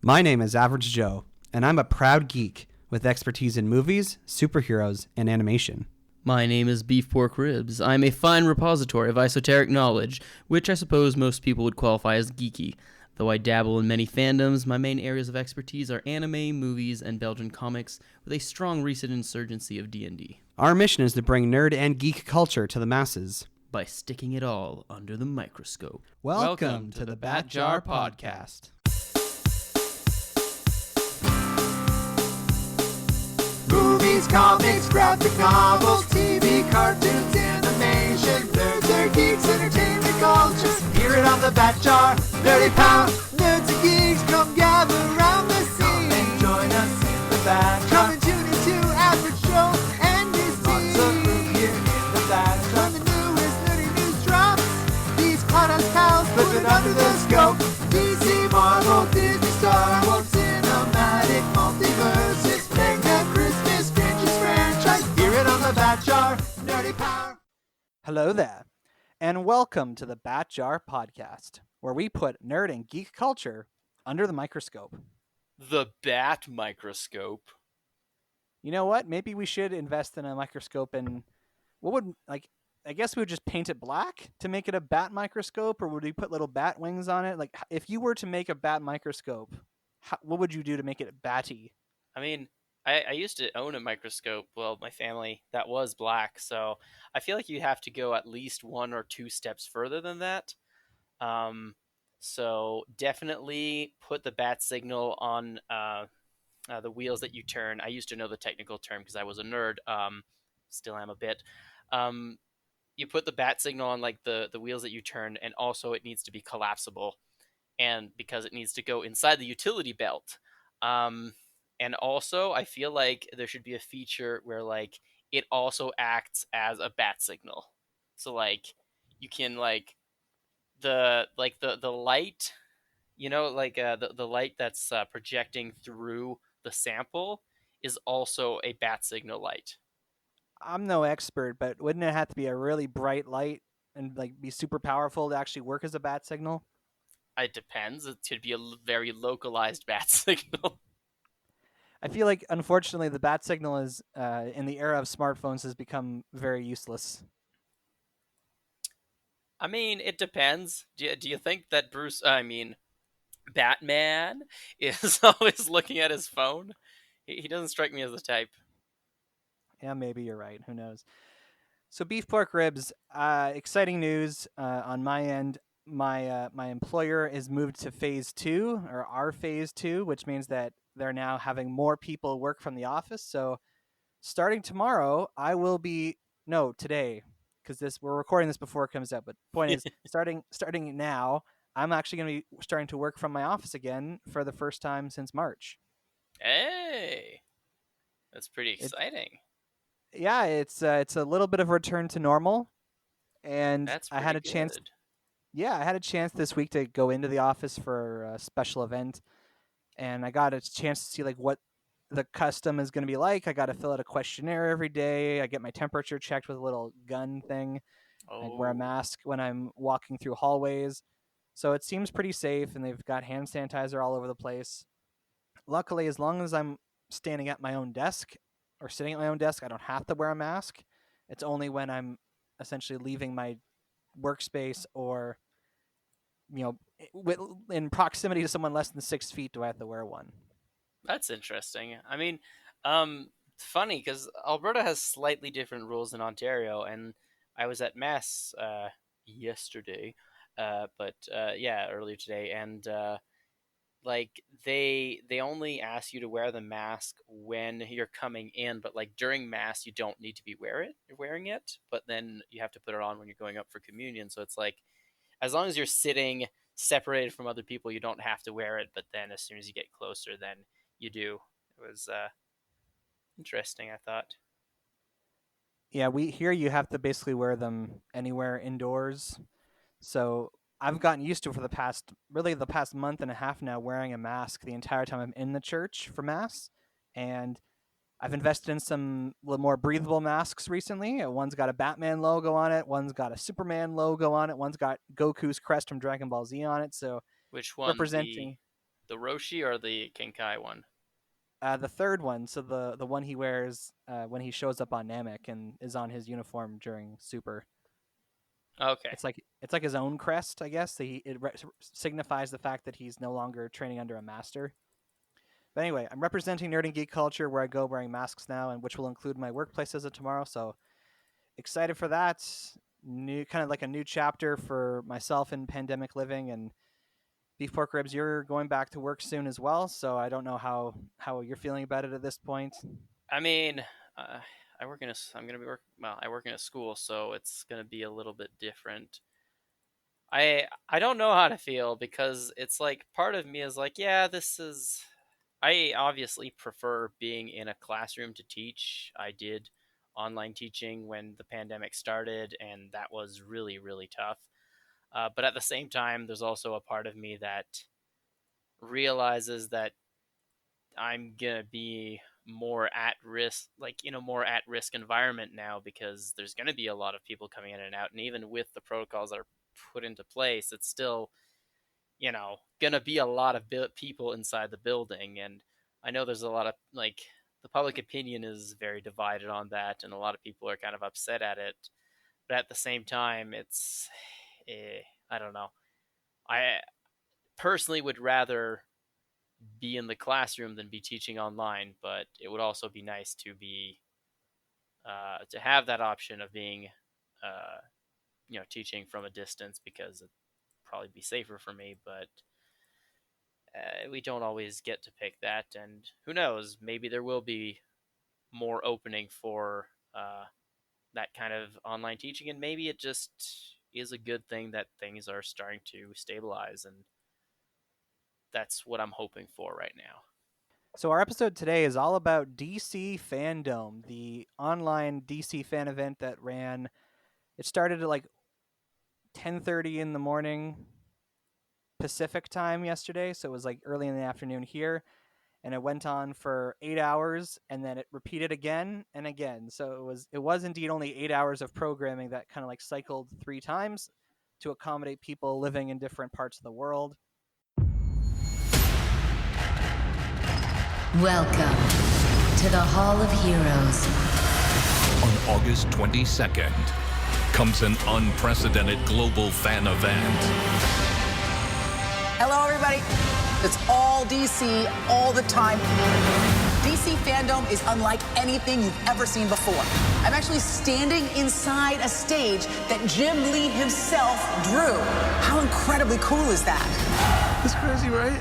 My name is Average Joe, and I'm a proud geek with expertise in movies, superheroes, and animation. My name is Beef Pork Ribs. I'm a fine repository of esoteric knowledge, which I suppose most people would qualify as geeky. Though I dabble in many fandoms, my main areas of expertise are anime, movies, and Belgian comics, with a strong recent insurgency of D&D. Our mission is to bring nerd and geek culture to the masses by sticking it all under the microscope. Welcome to the Bat Jar Podcast. Movies, comics, graphic novels, TV, cartoons, animation, nerds or geeks, entertainment culture. Hear it on the Bat Jar, Nerdy Power. Nerds and geeks, come gather around the scene. Come and join us in the Bat Jar. Come and tune into Average Joe and his team. Lots of room here in the Bat Jar. When the newest nerdy news drops, these podcast pals put it under the scope. DC, Marvel, Disney, Star Wars, cinematic, multiverse. It's mega Christmas, strangest franchise. Hear it on the Bat Jar, Nerdy Power. Hello there, and welcome to the Bat Jar Podcast, where we put nerd and geek culture under the microscope. The bat microscope. You know what? Maybe we should invest in a microscope, and I guess we would just paint it black to make it a bat microscope, or would we put little bat wings on it? Like, if you were to make a bat microscope, what would you do to make it batty? I mean, I used to own a microscope. Well, my family, that was black. So I feel like you have to go at least one or two steps further than that. So definitely put the bat signal on the wheels that you turn. I used to know the technical term because I was a nerd. Still am a bit. You put the bat signal on like the wheels that you turn, and also it needs to be collapsible, and because it needs to go inside the utility belt. And also I feel like there should be a feature where like it also acts as a bat signal. So like you can like the light, the light that's projecting through the sample is also a bat signal light. I'm no expert, but wouldn't it have to be a really bright light and like be super powerful to actually work as a bat signal? It depends. It could be a very localized bat signal. I feel like, unfortunately, the bat signal is, in the era of smartphones, has become very useless. I mean, it depends. Do you think that Batman is always looking at his phone? He doesn't strike me as the type. Yeah, maybe you're right. Who knows? So, beef pork ribs. Exciting news on my end. My employer is moved to phase 2, or our phase 2, which means that they're now having more people work from the office. So, starting tomorrow, I will be today, because we're recording this before it comes out. But point is, starting now, I'm actually going to be starting to work from my office again for the first time since March. Hey, that's pretty exciting. Yeah, it's a little bit of a return to normal, and That's I had a pretty chance. good. Yeah, I had a chance this week to go into the office for a special event, and I got a chance to see like what the custom is going to be like. I got to fill out a questionnaire every day. I get my temperature checked with a little Gunn thing. I wear a mask when I'm walking through hallways, so it seems pretty safe. And they've got hand sanitizer all over the place. Luckily, as long as I'm standing at my own desk or sitting at my own desk, I don't have to wear a mask. It's only when I'm essentially leaving my workspace or in proximity to someone less than 6 feet do I have to wear one. That's interesting. I mean, funny because Alberta has slightly different rules than Ontario, and I was at Mass yesterday, earlier today, and like they only ask you to wear the mask when you're coming in, but like during Mass you don't need to be wearing it, but then you have to put it on when you're going up for communion. So it's like as long as you're sitting separated from other people, you don't have to wear it, but then as soon as you get closer, then you do. It was interesting, I thought. Yeah, you have to basically wear them anywhere indoors. So I've gotten used to it for the past month and a half now, wearing a mask the entire time I'm in the church for Mass. And I've invested in some little more breathable masks recently. One's got a Batman logo on it. One's got a Superman logo on it. One's got Goku's crest from Dragon Ball Z on it. So Which one? representing The Roshi or the Kenkai one? The third one, so the one he wears when he shows up on Namek and is on his uniform during Super. Okay. It's like his own crest, I guess. It signifies the fact that he's no longer training under a master. But anyway, I'm representing Nerd and Geek Culture where I go wearing masks now, and which will include my workplace as of tomorrow. So excited for that. New kind of like a new chapter for myself in pandemic living. And Beef Pork Ribs, you're going back to work soon as well. So I don't know how you're feeling about it at this point. I mean, I work in a. I'm gonna be work. Well, I work in a school, so it's gonna be a little bit different. I don't know how to feel because it's like part of me is like, yeah, this is. I obviously prefer being in a classroom to teach. I did online teaching when the pandemic started, and that was really, really tough. But at the same time, there's also a part of me that realizes that I'm gonna be more at risk, like in a more at risk environment now, because there's gonna be a lot of people coming in and out, and even with the protocols that are put into place, it's still, gonna be a lot of people inside the building. And I know there's a lot of like the public opinion is very divided on that, and a lot of people are kind of upset at it. But at the same time, it's, I don't know. I personally would rather be in the classroom than be teaching online, but it would also be nice to be to have that option of being teaching from a distance, because it'd probably be safer for me. But we don't always get to pick that, and who knows, maybe there will be more opening for that kind of online teaching, and maybe it just is a good thing that things are starting to stabilize, and that's what I'm hoping for right now. So our episode today is all about DC Fandome, the online DC fan event that ran. It started at like 10:30 in the morning Pacific time yesterday, so it was like early in the afternoon here, and it went on for 8 hours, and then it repeated again and again. So it was indeed only 8 hours of programming that kind of like cycled 3 times to accommodate people living in different parts of the world. Welcome to the Hall of Heroes. On August 22nd comes an unprecedented global fan event. Hello, everybody. It's all DC, all the time. DC Fandome is unlike anything you've ever seen before. I'm actually standing inside a stage that Jim Lee himself drew. How incredibly cool is that? It's crazy, right?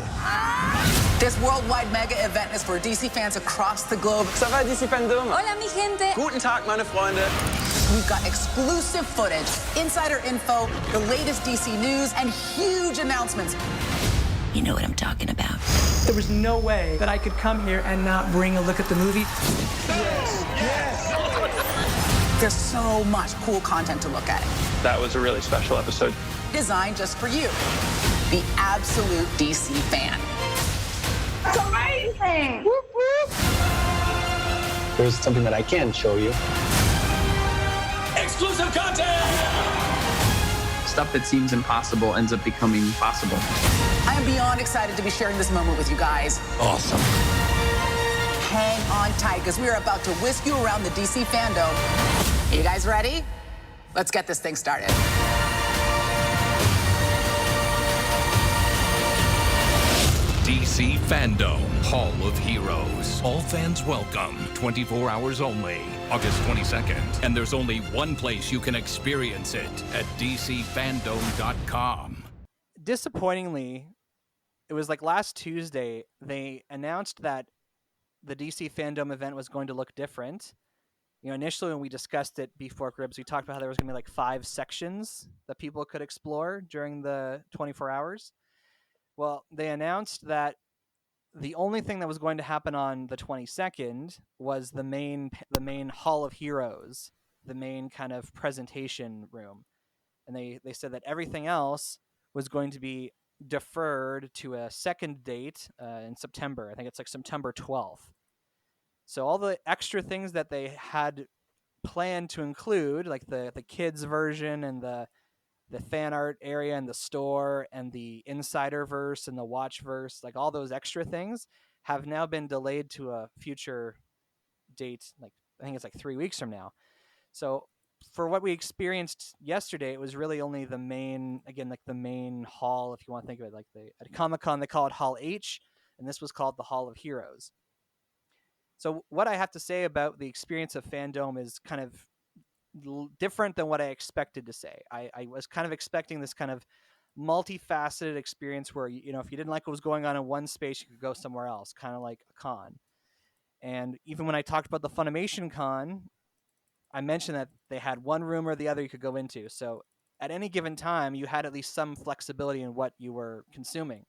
This worldwide mega event is for DC fans across the globe. Ça va, DC Fandome? Hola, mi gente. Guten Tag, meine Freunde. We've got exclusive footage, insider info, the latest DC news, and huge announcements. You know what I'm talking about. There was no way that I could come here and not bring a look at the movie. There's so much cool content to look at. That was a really special episode. Designed just for you, the absolute DC fan. That's amazing! Whoop, whoop. There's something that I can show you. Exclusive content! Stuff that seems impossible ends up becoming possible. I am beyond excited to be sharing this moment with you guys. Awesome. Hang on tight, because we are about to whisk you around the DC Fandome. Are you guys ready? Let's get this thing started. DC Fandome, Hall of Heroes. All fans welcome. 24 hours only. August 22nd. And there's only one place you can experience it, at dcfandome.com. Disappointingly, it was like last Tuesday, they announced that the DC Fandome event was going to look different. Initially when we discussed it, Beef Fork Ribs, we talked about how there was going to be like 5 sections that people could explore during the 24 hours. Well, they announced that the only thing that was going to happen on the 22nd was the main Hall of Heroes, the main kind of presentation room. And they said that everything else was going to be deferred to a second date in September. I think it's like September 12th. So all the extra things that they had planned to include, like the kids version and the the fan art area and the store and the insider verse and the watch verse, like all those extra things, have now been delayed to a future date. Like I think it's like 3 weeks from now. So for what we experienced yesterday, it was really only the main, again, like the main hall, if you want to think of it, like at Comic-Con they call it Hall H, and this was called the Hall of Heroes. So what I have to say about the experience of Fandome is kind of different than what I expected to say. I was kind of expecting this kind of multifaceted experience where, you know, if you didn't like what was going on in one space, you could go somewhere else, kind of like a con. And even when I talked about the Funimation con, I mentioned that they had one room or the other you could go into. So at any given time, you had at least some flexibility in what you were consuming.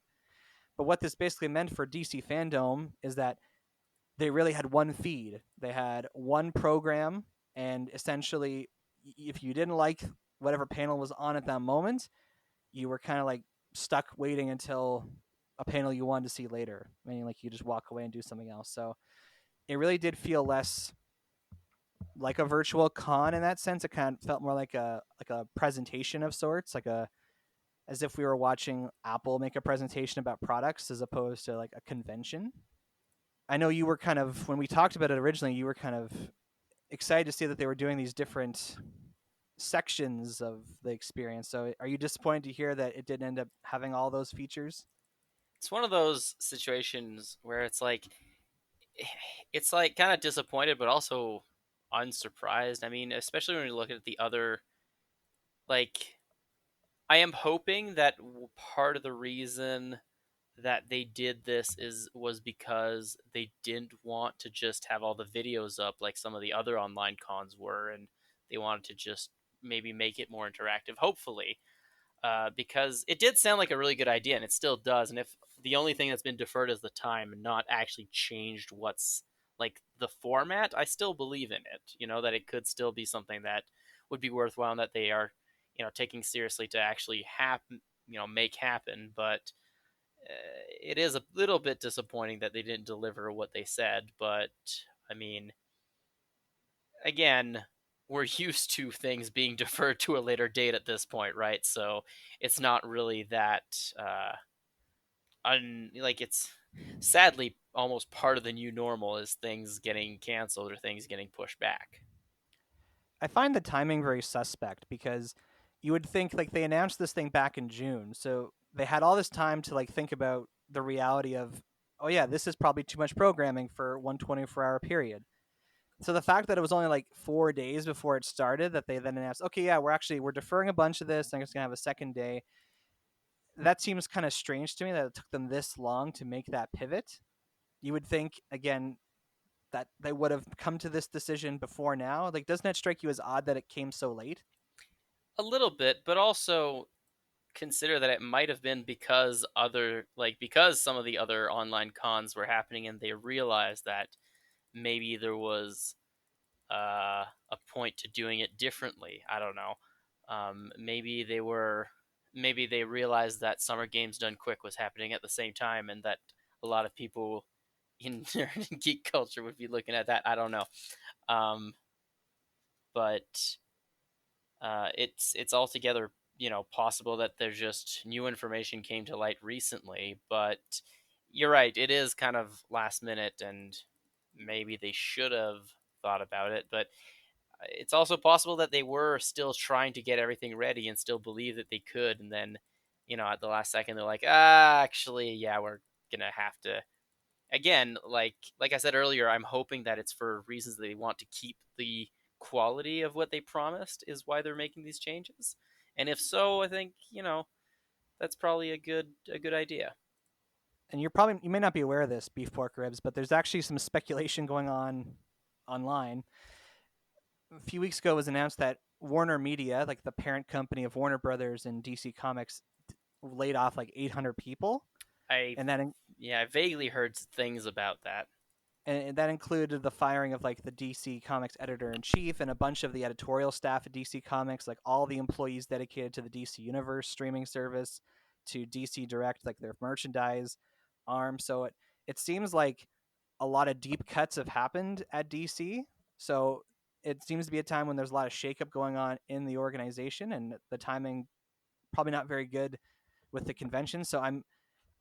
But what this basically meant for DC Fandome is that they really had one feed. They had one program, and essentially, if you didn't like whatever panel was on at that moment, you were kind of like stuck waiting until a panel you wanted to see later. Meaning, like you just walk away and do something else. So it really did feel less like a virtual con in that sense. It kind of felt more like a presentation of sorts, like a as if we were watching Apple make a presentation about products as opposed to like a convention. I know you were kind of, when we talked about it originally, you were kind of excited to see that they were doing these different sections of the experience. So are you disappointed to hear that it didn't end up having all those features? It's one of those situations where it's like kind of disappointed, but also unsurprised. I mean, especially when you look at the other, like, I am hoping that part of the reason that they did this was because they didn't want to just have all the videos up like some of the other online cons were, and they wanted to just maybe make it more interactive. Hopefully, because it did sound like a really good idea, and it still does. And if the only thing that's been deferred is the time, and not actually changed what's like the format, I still believe in it. You know, that it could still be something that would be worthwhile, and that they are, you know, taking seriously to actually happen, you know, make happen. But it is a little bit disappointing that they didn't deliver what they said. But I mean, again, we're used to things being deferred to a later date at this point, right? So it's not really that like, it's sadly almost part of the new normal is things getting canceled or things getting pushed back. I find the timing very suspect because you would think like they announced this thing back in June, so they had all this time to like think about the reality of, oh yeah, this is probably too much programming for one 24-hour period. So the fact that it was only like 4 days before it started that they then announced, okay, yeah, we're deferring a bunch of this. I'm just gonna have a second day. That seems kind of strange to me that it took them this long to make that pivot. You would think again that they would have come to this decision before now. Like, doesn't it strike you as odd that it came so late? A little bit, but also consider that it might have been because because some of the other online cons were happening, and they realized that maybe there was a point to doing it differently. I don't know. Maybe they realized that Summer Games Done Quick was happening at the same time, and that a lot of people in nerd and geek culture would be looking at that. I don't know. Um, but it's altogether, you know, possible that there's just new information came to light recently. But you're right, it is kind of last minute, and maybe they should have thought about it. But it's also possible that they were still trying to get everything ready and still believe that they could, and then, you know, at the last second they're like, actually, yeah, we're gonna have to. Again, like I said earlier, I'm hoping that it's for reasons that they want to keep the quality of what they promised is why they're making these changes. And if so, I think, you know, that's probably a good idea. And you may not be aware of this, beef pork ribs, but there's actually some speculation going on online. A few weeks ago, it was announced that Warner Media, like the parent company of Warner Brothers and DC Comics, laid off like 800 people, I and that Yeah, I vaguely heard things about that. and that included the firing of like the DC Comics editor in chief and a bunch of the editorial staff at DC Comics, like all the employees dedicated to the DC Universe streaming service, to DC Direct, like their merchandise arm. So it seems like a lot of deep cuts have happened at DC. So it seems to be a time when there's a lot of shakeup going on in the organization, and the timing probably not very good with the convention. So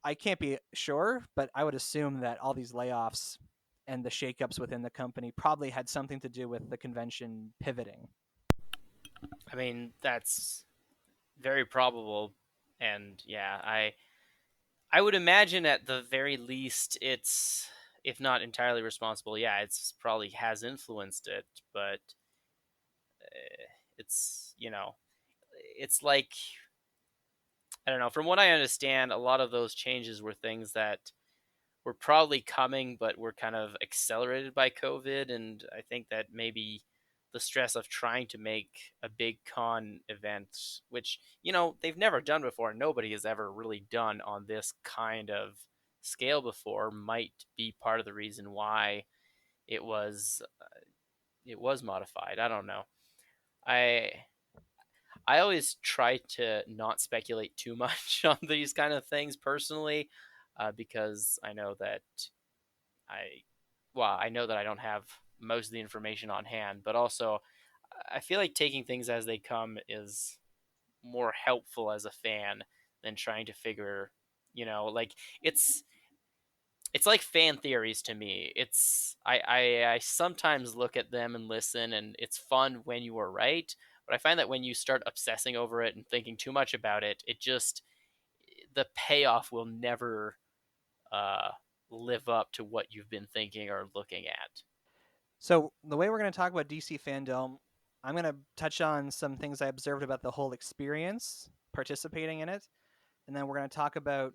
I can't be sure, but I would assume that all these layoffs and the shakeups within the company probably had something to do with the convention pivoting. I mean, that's very probable, and yeah, I would imagine at the very least it's, if not entirely responsible, yeah, it's probably has influenced it, but it's, it's like, I don't know, from what I understand, a lot of those changes were things that were probably coming but were kind of accelerated by COVID, and I think that maybe the stress of trying to make a big con event, which, they've never done before, nobody has ever really done on this kind of scale before, might be part of the reason why it was modified. I don't know. I I always try to not speculate too much on these kind of things personally, because I know that I, I know that I don't have most of the information on hand, but also I feel like taking things as they come is more helpful as a fan than trying to figure, like it's it's like fan theories to me. I sometimes look at them and listen, and it's fun when you are right, but I find that when you start obsessing over it and thinking too much about it, the payoff will never uh, live up to what you've been thinking or looking at. So the way we're going to talk about DC Fandome, I'm going to touch on some things I observed about the whole experience participating in it, and then we're going to talk about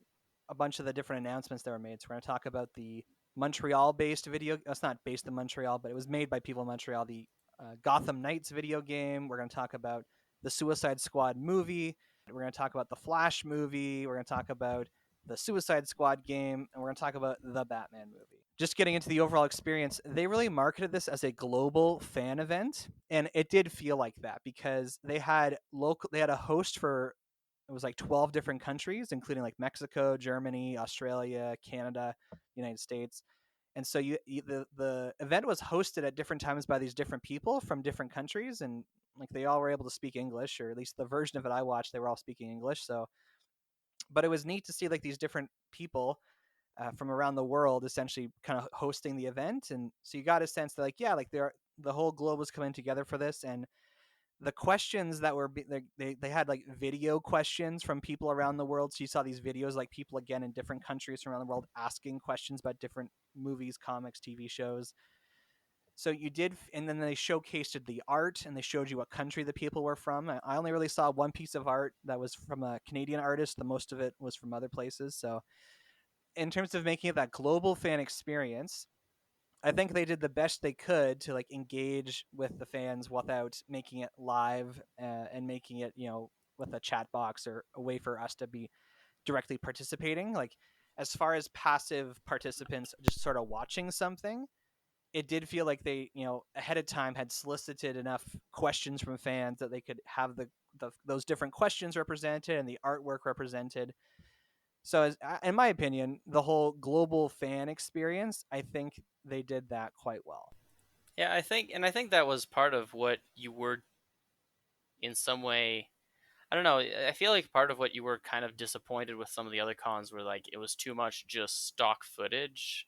a bunch of the different announcements that were made. So we're going to talk about the Montreal-based video. That's not based in Montreal, but it was made by people in Montreal. The Gotham Knights video game. We're going to talk about the Suicide Squad movie. We're going to talk about the Flash movie. We're going to talk about the Suicide Squad game, and we're going to talk about the Batman movie. Just getting into the overall experience, they really marketed this as a global fan event, and it did feel like that because they had a host for, it was like 12 different countries, including like Mexico, Germany, Australia, Canada, United States. And so the event was hosted at different times by these different people from different countries, and like they all were able to speak English, or at least the version of it I watched, they were all speaking English. So, but it was neat to see like these different people from around the world essentially kind of hosting the event, and so you got a sense that like the whole globe was coming together for this. And the questions that were they had like video questions from people around the world, so you saw these videos like people again in different countries from around the world asking questions about different movies, comics, TV shows. So you did, and then they showcased the art and they showed you what country the people were from. I only really saw one piece of art that was from a Canadian artist. The most of it was from other places. So in terms of making it that global fan experience, I think they did the best they could to like engage with the fans without making it live, and making it, with a chat box or a way for us to be directly participating. Like as far as passive participants just sort of watching something, it did feel like they, ahead of time had solicited enough questions from fans that they could have those different questions represented and the artwork represented. So, in my opinion, the whole global fan experience, I think they did that quite well. Yeah, I think that was part of what you were, in some way, I don't know. I feel like part of what you were kind of disappointed with some of the other cons were like it was too much just stock footage.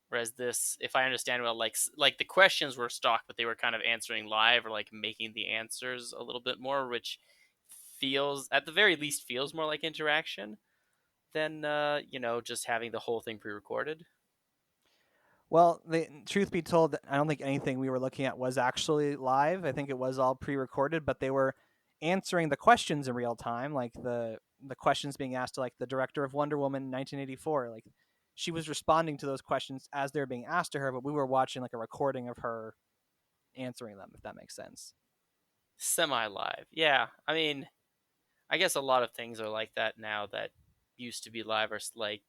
Whereas this, if I understand well, like the questions were stock, but they were kind of answering live or like making the answers a little bit more, which feels, at the very least, feels more like interaction than just having the whole thing pre-recorded. Well, the truth be told, I don't think anything we were looking at was actually live. I think it was all pre-recorded, but they were answering the questions in real time, like the questions being asked to like the director of Wonder Woman 1984. Like she was responding to those questions as they're being asked to her, but we were watching like a recording of her answering them, if that makes sense. Semi-live, yeah. I mean, I guess a lot of things are like that now that used to be live, or like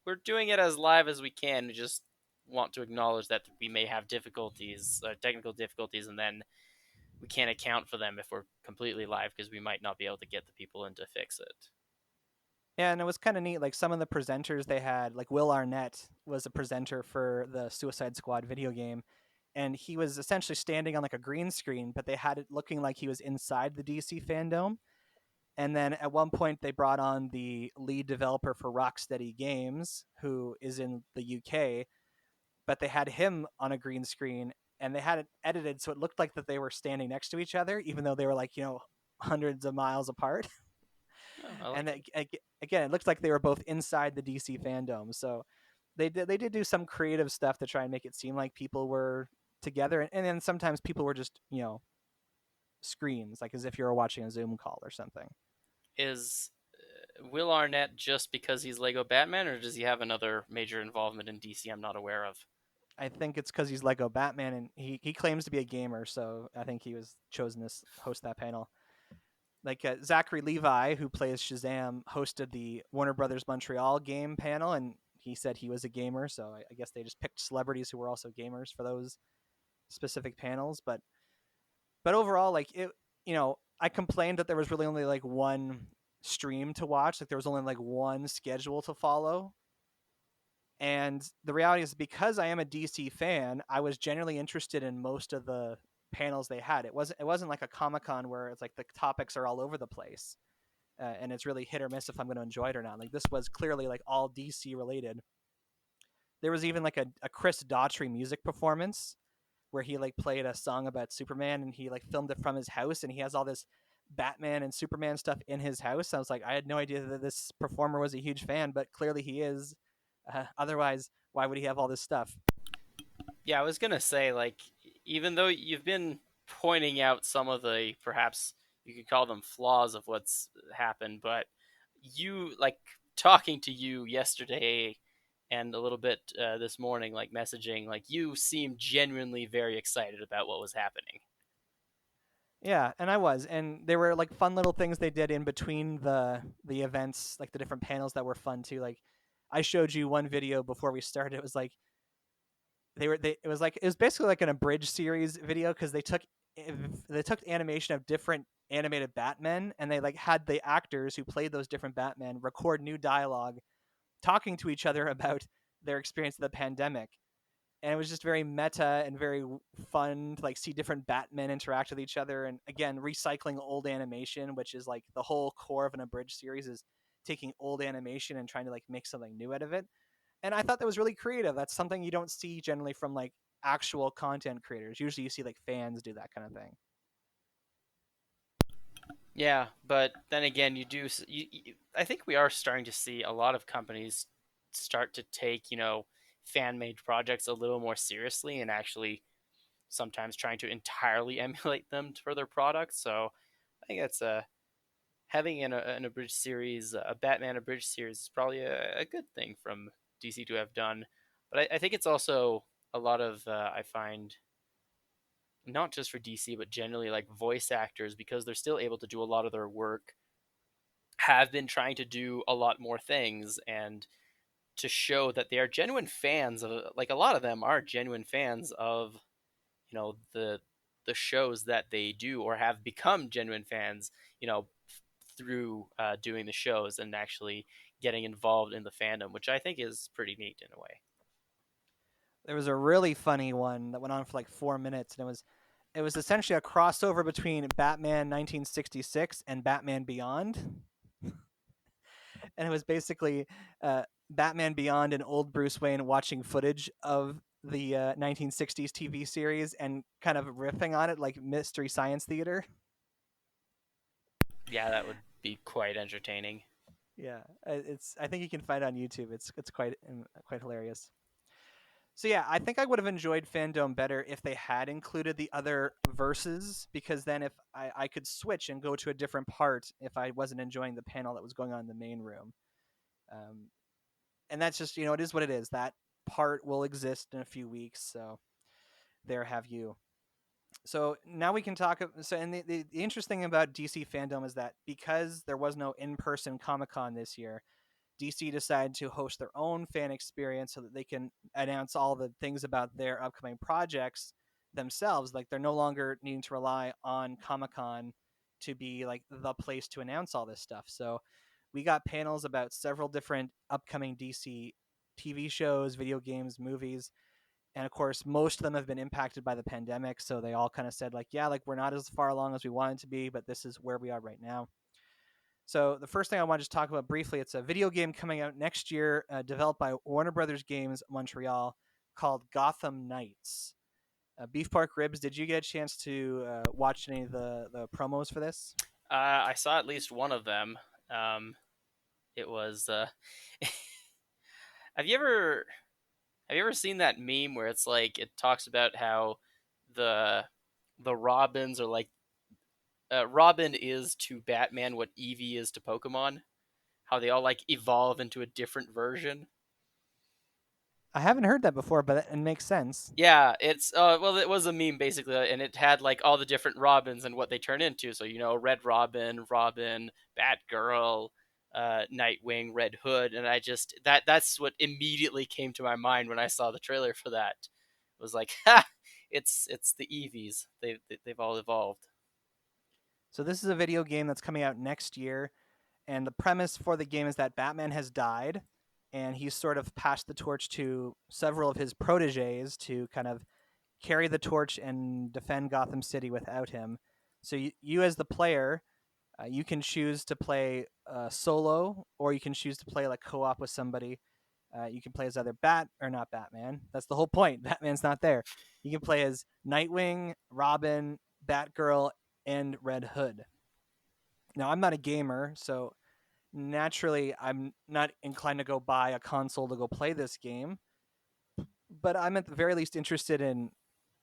we're doing it as live as we can. We just want to acknowledge that we may have difficulties, technical difficulties, and then we can't account for them if we're completely live because we might not be able to get the people in to fix it. Yeah, and it was kind of neat. Like some of the presenters they had, like Will Arnett was a presenter for the Suicide Squad video game, and he was essentially standing on like a green screen, but they had it looking like he was inside the DC Fandome. And then at one point, they brought on the lead developer for Rocksteady Games, who is in the UK, but they had him on a green screen and they had it edited so it looked like that they were standing next to each other, even though they were like, hundreds of miles apart. Oh, I And like it. again, it looks like they were both inside the DC fandom. So they did do some creative stuff to try and make it seem like people were together, and then sometimes people were just screens, like as if you were watching a Zoom call or something. Is Will Arnett just because he's Lego Batman, or does he have another major involvement in DC I'm not aware of? I think it's because he's Lego Batman, and he claims to be a gamer, so I think he was chosen to host that panel. Like Zachary Levi, who plays Shazam, hosted the Warner Brothers Montreal game panel, and he said he was a gamer. So I guess they just picked celebrities who were also gamers for those specific panels. But overall, like I complained that there was really only like one stream to watch. Like there was only like one schedule to follow. And the reality is, because I am a DC fan, I was genuinely interested in most of the panels they had. It wasn't like a Comic-Con where it's like the topics are all over the place, and it's really hit or miss if I'm going to enjoy it or not. Like this was clearly like all DC related. There was even like a Chris Daughtry music performance where he like played a song about Superman, and he like filmed it from his house, and he has all this Batman and Superman stuff in his house. I was like, I had no idea that this performer was a huge fan, but clearly he is. Otherwise, why would he have all this stuff? Yeah, I was gonna say, like, even though you've been pointing out some of the, perhaps you could call them, flaws of what's happened, but you, like, talking to you yesterday and a little bit this morning, like messaging, like, you seem genuinely very excited about what was happening. Yeah, and I was, and there were like fun little things they did in between the events, like the different panels that were fun too. Like I showed you one video before we started. It was like it was basically like an abridged series video, because they took animation of different animated Batmen, and they like had the actors who played those different Batmen record new dialogue talking to each other about their experience of the pandemic. And it was just very meta and very fun to like see different Batmen interact with each other, and again recycling old animation, which is like the whole core of an abridged series, is taking old animation and trying to like make something new out of it. And I thought that was really creative. That's something you don't see generally from like actual content creators. Usually you see like fans do that kind of thing. Yeah, but then again, you do. I think we are starting to see a lot of companies start to take, fan-made projects a little more seriously, and actually sometimes trying to entirely emulate them for their products. So I think that's having an abridged series, a Batman abridged series, is probably a good thing from DC to have done. But I think it's also a lot of, I find, not just for DC, but generally like voice actors, because they're still able to do a lot of their work, have been trying to do a lot more things, and to show that they are genuine fans of, like, a lot of them are genuine fans of, the shows that they do, or have become genuine fans, through doing the shows and actually getting involved in the fandom, which I think is pretty neat in a way. There was a really funny one that went on for like 4 minutes, and it was essentially a crossover between Batman 1966 and Batman Beyond. And it was basically Batman Beyond and old Bruce Wayne watching footage of the 1960s TV series and kind of riffing on it like Mystery Science Theater. Yeah, that would be quite entertaining. Yeah, I think you can find it on YouTube. It's quite hilarious. So yeah, I think I would have enjoyed Fandome better if they had included the other verses, because then if I could switch and go to a different part if I wasn't enjoying the panel that was going on in the main room. Um, and that's just, it is what it is. That part will exist in a few weeks, so there have you. So now we can talk. So, and the interesting thing about DC Fandome is that because there was no in-person Comic-Con this year, DC decided to host their own fan experience so that they can announce all the things about their upcoming projects themselves. Like they're no longer needing to rely on Comic-Con to be like the place to announce all this stuff. So we got panels about several different upcoming DC TV shows, video games, movies. And of course, most of them have been impacted by the pandemic. So they all kind of said like, yeah, like we're not as far along as we wanted to be, but this is where we are right now. So the first thing I want to just talk about briefly, it's a video game coming out next year, developed by Warner Brothers Games Montreal, called Gotham Knights. Beef Pork Ribs, did you get a chance to watch any of the promos for this? I saw at least one of them. It was. Have you ever seen that meme where it's like it talks about how the Robins are like Robin is to Batman what Eevee is to Pokemon? How they all like evolve into a different version. I haven't heard that before, but it makes sense. Yeah, it's well, it was a meme basically, and it had like all the different Robins and what they turn into. So Red Robin, Batgirl, Nightwing, Red Hood, and I just that's what immediately came to my mind when I saw the trailer for that. It was like, ha, it's the Eevees. They've all evolved. So this is a video game that's coming out next year, and the premise for the game is that Batman has died, and he's sort of passed the torch to several of his proteges to kind of carry the torch and defend Gotham City without him. So you as the player, you can choose to play solo, or you can choose to play like co-op with somebody. You can play as either not Batman. That's the whole point. Batman's not there. You can play as Nightwing, Robin, Batgirl, and Red Hood. Now, I'm not a gamer, so naturally, I'm not inclined to go buy a console to go play this game. But I'm at the very least interested in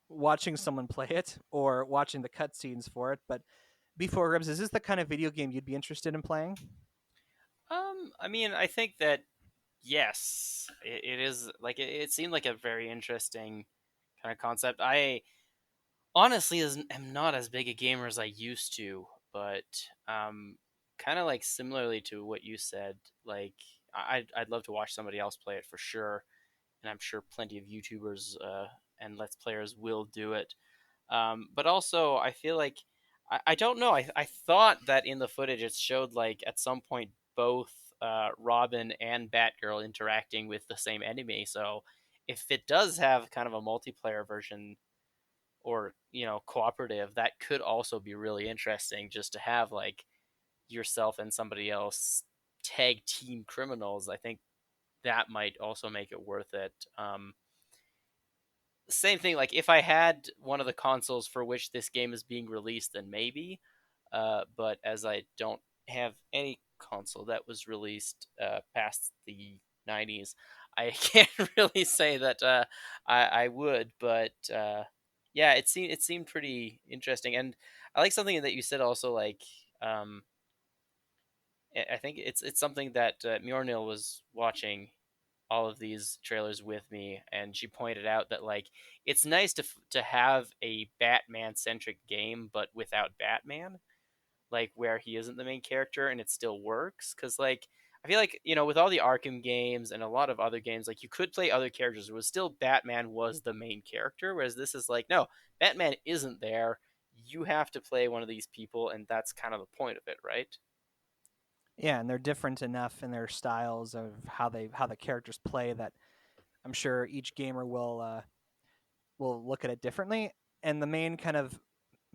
watching someone play it or watching the cutscenes for it. But before Ribs, is this the kind of video game you'd be interested in playing? I mean, I think that yes, it is like it seemed like a very interesting kind of concept. I honestly am not as big a gamer as I used to, but kind of like similarly to what you said, like I'd love to watch somebody else play it for sure, and I'm sure plenty of YouTubers and Let's Players will do it. But also, I feel like I don't know. I thought that in the footage it showed like at some point both Robin and Batgirl interacting with the same enemy. So if it does have kind of a multiplayer version or cooperative, that could also be really interesting. Just to have like yourself and somebody else tag team criminals, I think that might also make it worth it. Same thing, like if I had one of the consoles for which this game is being released, then maybe. But as I don't have any console that was released past the 90s, I can't really say that I would. But yeah, it seemed pretty interesting, and I like something that you said also. Like I think it's something that Mjornil was watching all of these trailers with me, and she pointed out that like it's nice to have a Batman centric game, but without Batman, like where he isn't the main character, and it still works. Because like I feel like with all the Arkham games and a lot of other games, like you could play other characters, it was still Batman was the main character, whereas this is like no, Batman isn't there. You have to play one of these people, and that's kind of the point of it, right? Yeah, and they're different enough in their styles of how the characters play that I'm sure each gamer will look at it differently. And the main kind of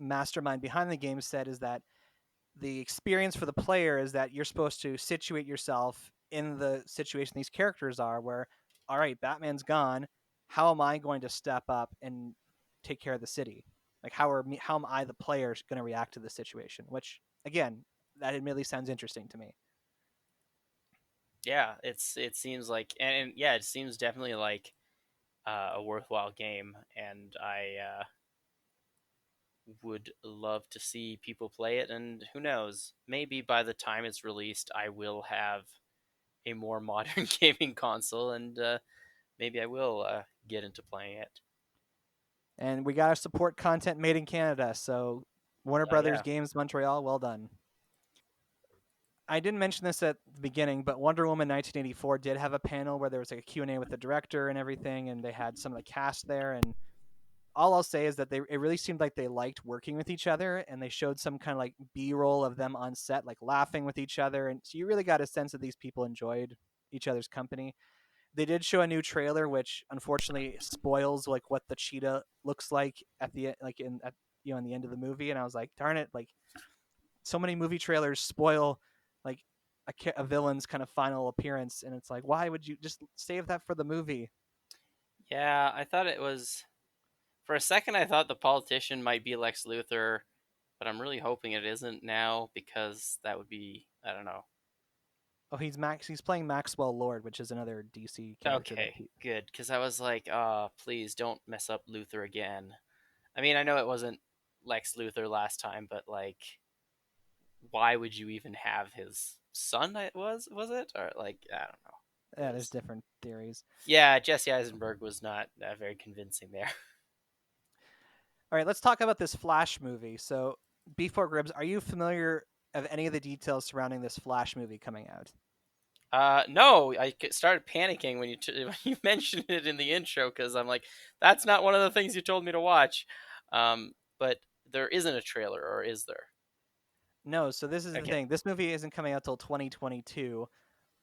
mastermind behind the game said is that the experience for the player is that you're supposed to situate yourself in the situation these characters are, where all right, Batman's gone, how am I going to step up and take care of the city? Like how am I the player going to react to the situation? Which again, that admittedly sounds interesting to me. Yeah, it seems like, and yeah, it seems definitely like a worthwhile game, and I would love to see people play it. And who knows, maybe by the time it's released, I will have a more modern gaming console, and maybe I will get into playing it. And we got to support content made in Canada. So Warner Brothers Yeah. Games Montreal, well done. I didn't mention this at the beginning, but Wonder Woman 1984 did have a panel where there was like a Q&A with the director and everything, and they had some of the cast there. And all I'll say is that it really seemed like they liked working with each other, and they showed some kind of like B-roll of them on set, like laughing with each other. And so you really got a sense that these people enjoyed each other's company. They did show a new trailer, which unfortunately spoils like what the cheetah looks like at the like in at in the end of the movie. And I was like, darn it! Like so many movie trailers spoil like a villain's kind of final appearance, and it's like, why would you just save that for the movie? Yeah, I thought it was. For a second, I thought the politician might be Lex Luthor, but I'm really hoping it isn't now because that would be, I don't know. Oh, he's playing Maxwell Lord, which is another DC character that Okay, good, because I was like, please don't mess up Luthor again. I mean, I know it wasn't Lex Luthor last time, but like, why would you even have his son? It was it, or like, I don't know. yeah, there's different theories. Yeah, Jesse Eisenberg was not very convincing there. All right, let's talk about this Flash movie. So, Before Gribbs, are you familiar of any of the details surrounding this Flash movie coming out? No, I started panicking when when you mentioned it in the intro because I'm like, that's not one of the things you told me to watch. But there isn't a trailer, or is there? No, so this is the thing. This movie isn't coming out till 2022.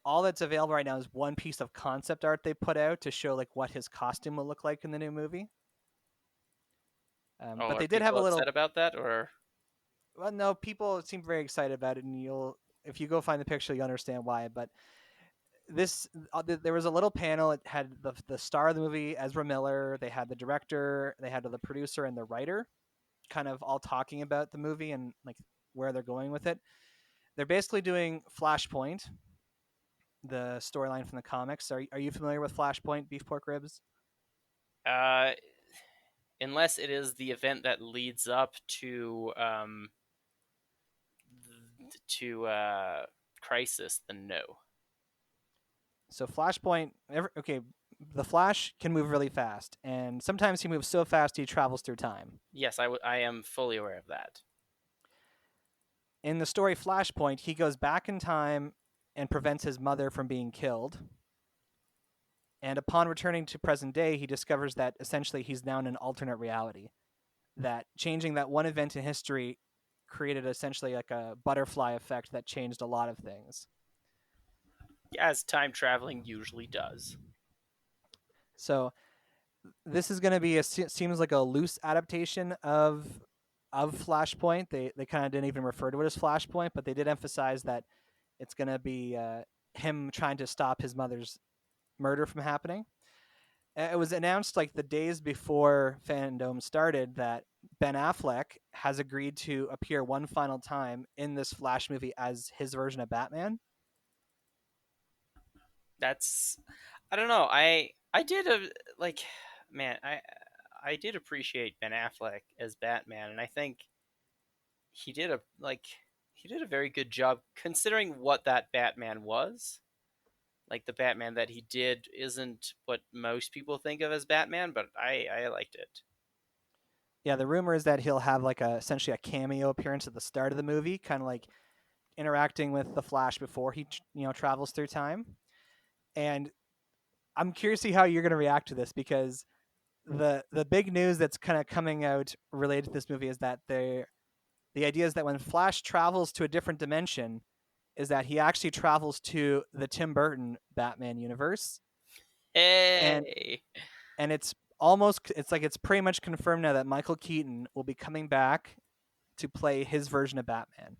All that's available right now is one piece of concept art they put out to show like what his costume will look like in the new movie. But Are they did have a people little. upset about that, or? Well, no, people seem very excited about it, and if you go find the picture, you'll understand why. But there was a little panel. It had the star of the movie, Ezra Miller. They had the director, they had the producer, and the writer, kind of all talking about the movie and like where they're going with it. They're basically doing Flashpoint, the storyline from the comics. Are you familiar with Flashpoint, Beef Pork Ribs? Uh, unless it is the event that leads up to Crisis, then no. So Flashpoint, okay, the Flash can move really fast, and sometimes he moves so fast he travels through time. Yes, I am fully aware of that. In the story Flashpoint, he goes back in time and prevents his mother from being killed. And upon returning to present day, he discovers that essentially he's now in an alternate reality. That changing that one event in history created essentially like a butterfly effect that changed a lot of things. As time traveling usually does. So this is going to be seems like a loose adaptation of Flashpoint. They kind of didn't even refer to it as Flashpoint, but they did emphasize that it's going to be him trying to stop his mother's murder from happening. It was announced like the days before Fandome started that Ben Affleck has agreed to appear one final time in this Flash movie as his version of Batman. That's, I don't know. I did I did appreciate Ben Affleck as Batman, and I think he did a very good job considering what that Batman was. Like the Batman that he did isn't what most people think of as Batman, but I liked it. Yeah, the rumor is that he'll have like essentially a cameo appearance at the start of the movie, kind of like interacting with the Flash before he travels through time. And I'm curious to see how you're going to react to this, because the big news that's kind of coming out related to this movie is that the idea is that when Flash travels to a different dimension, is that he actually travels to the Tim Burton Batman universe. Hey. And it's pretty much confirmed now that Michael Keaton will be coming back to play his version of Batman.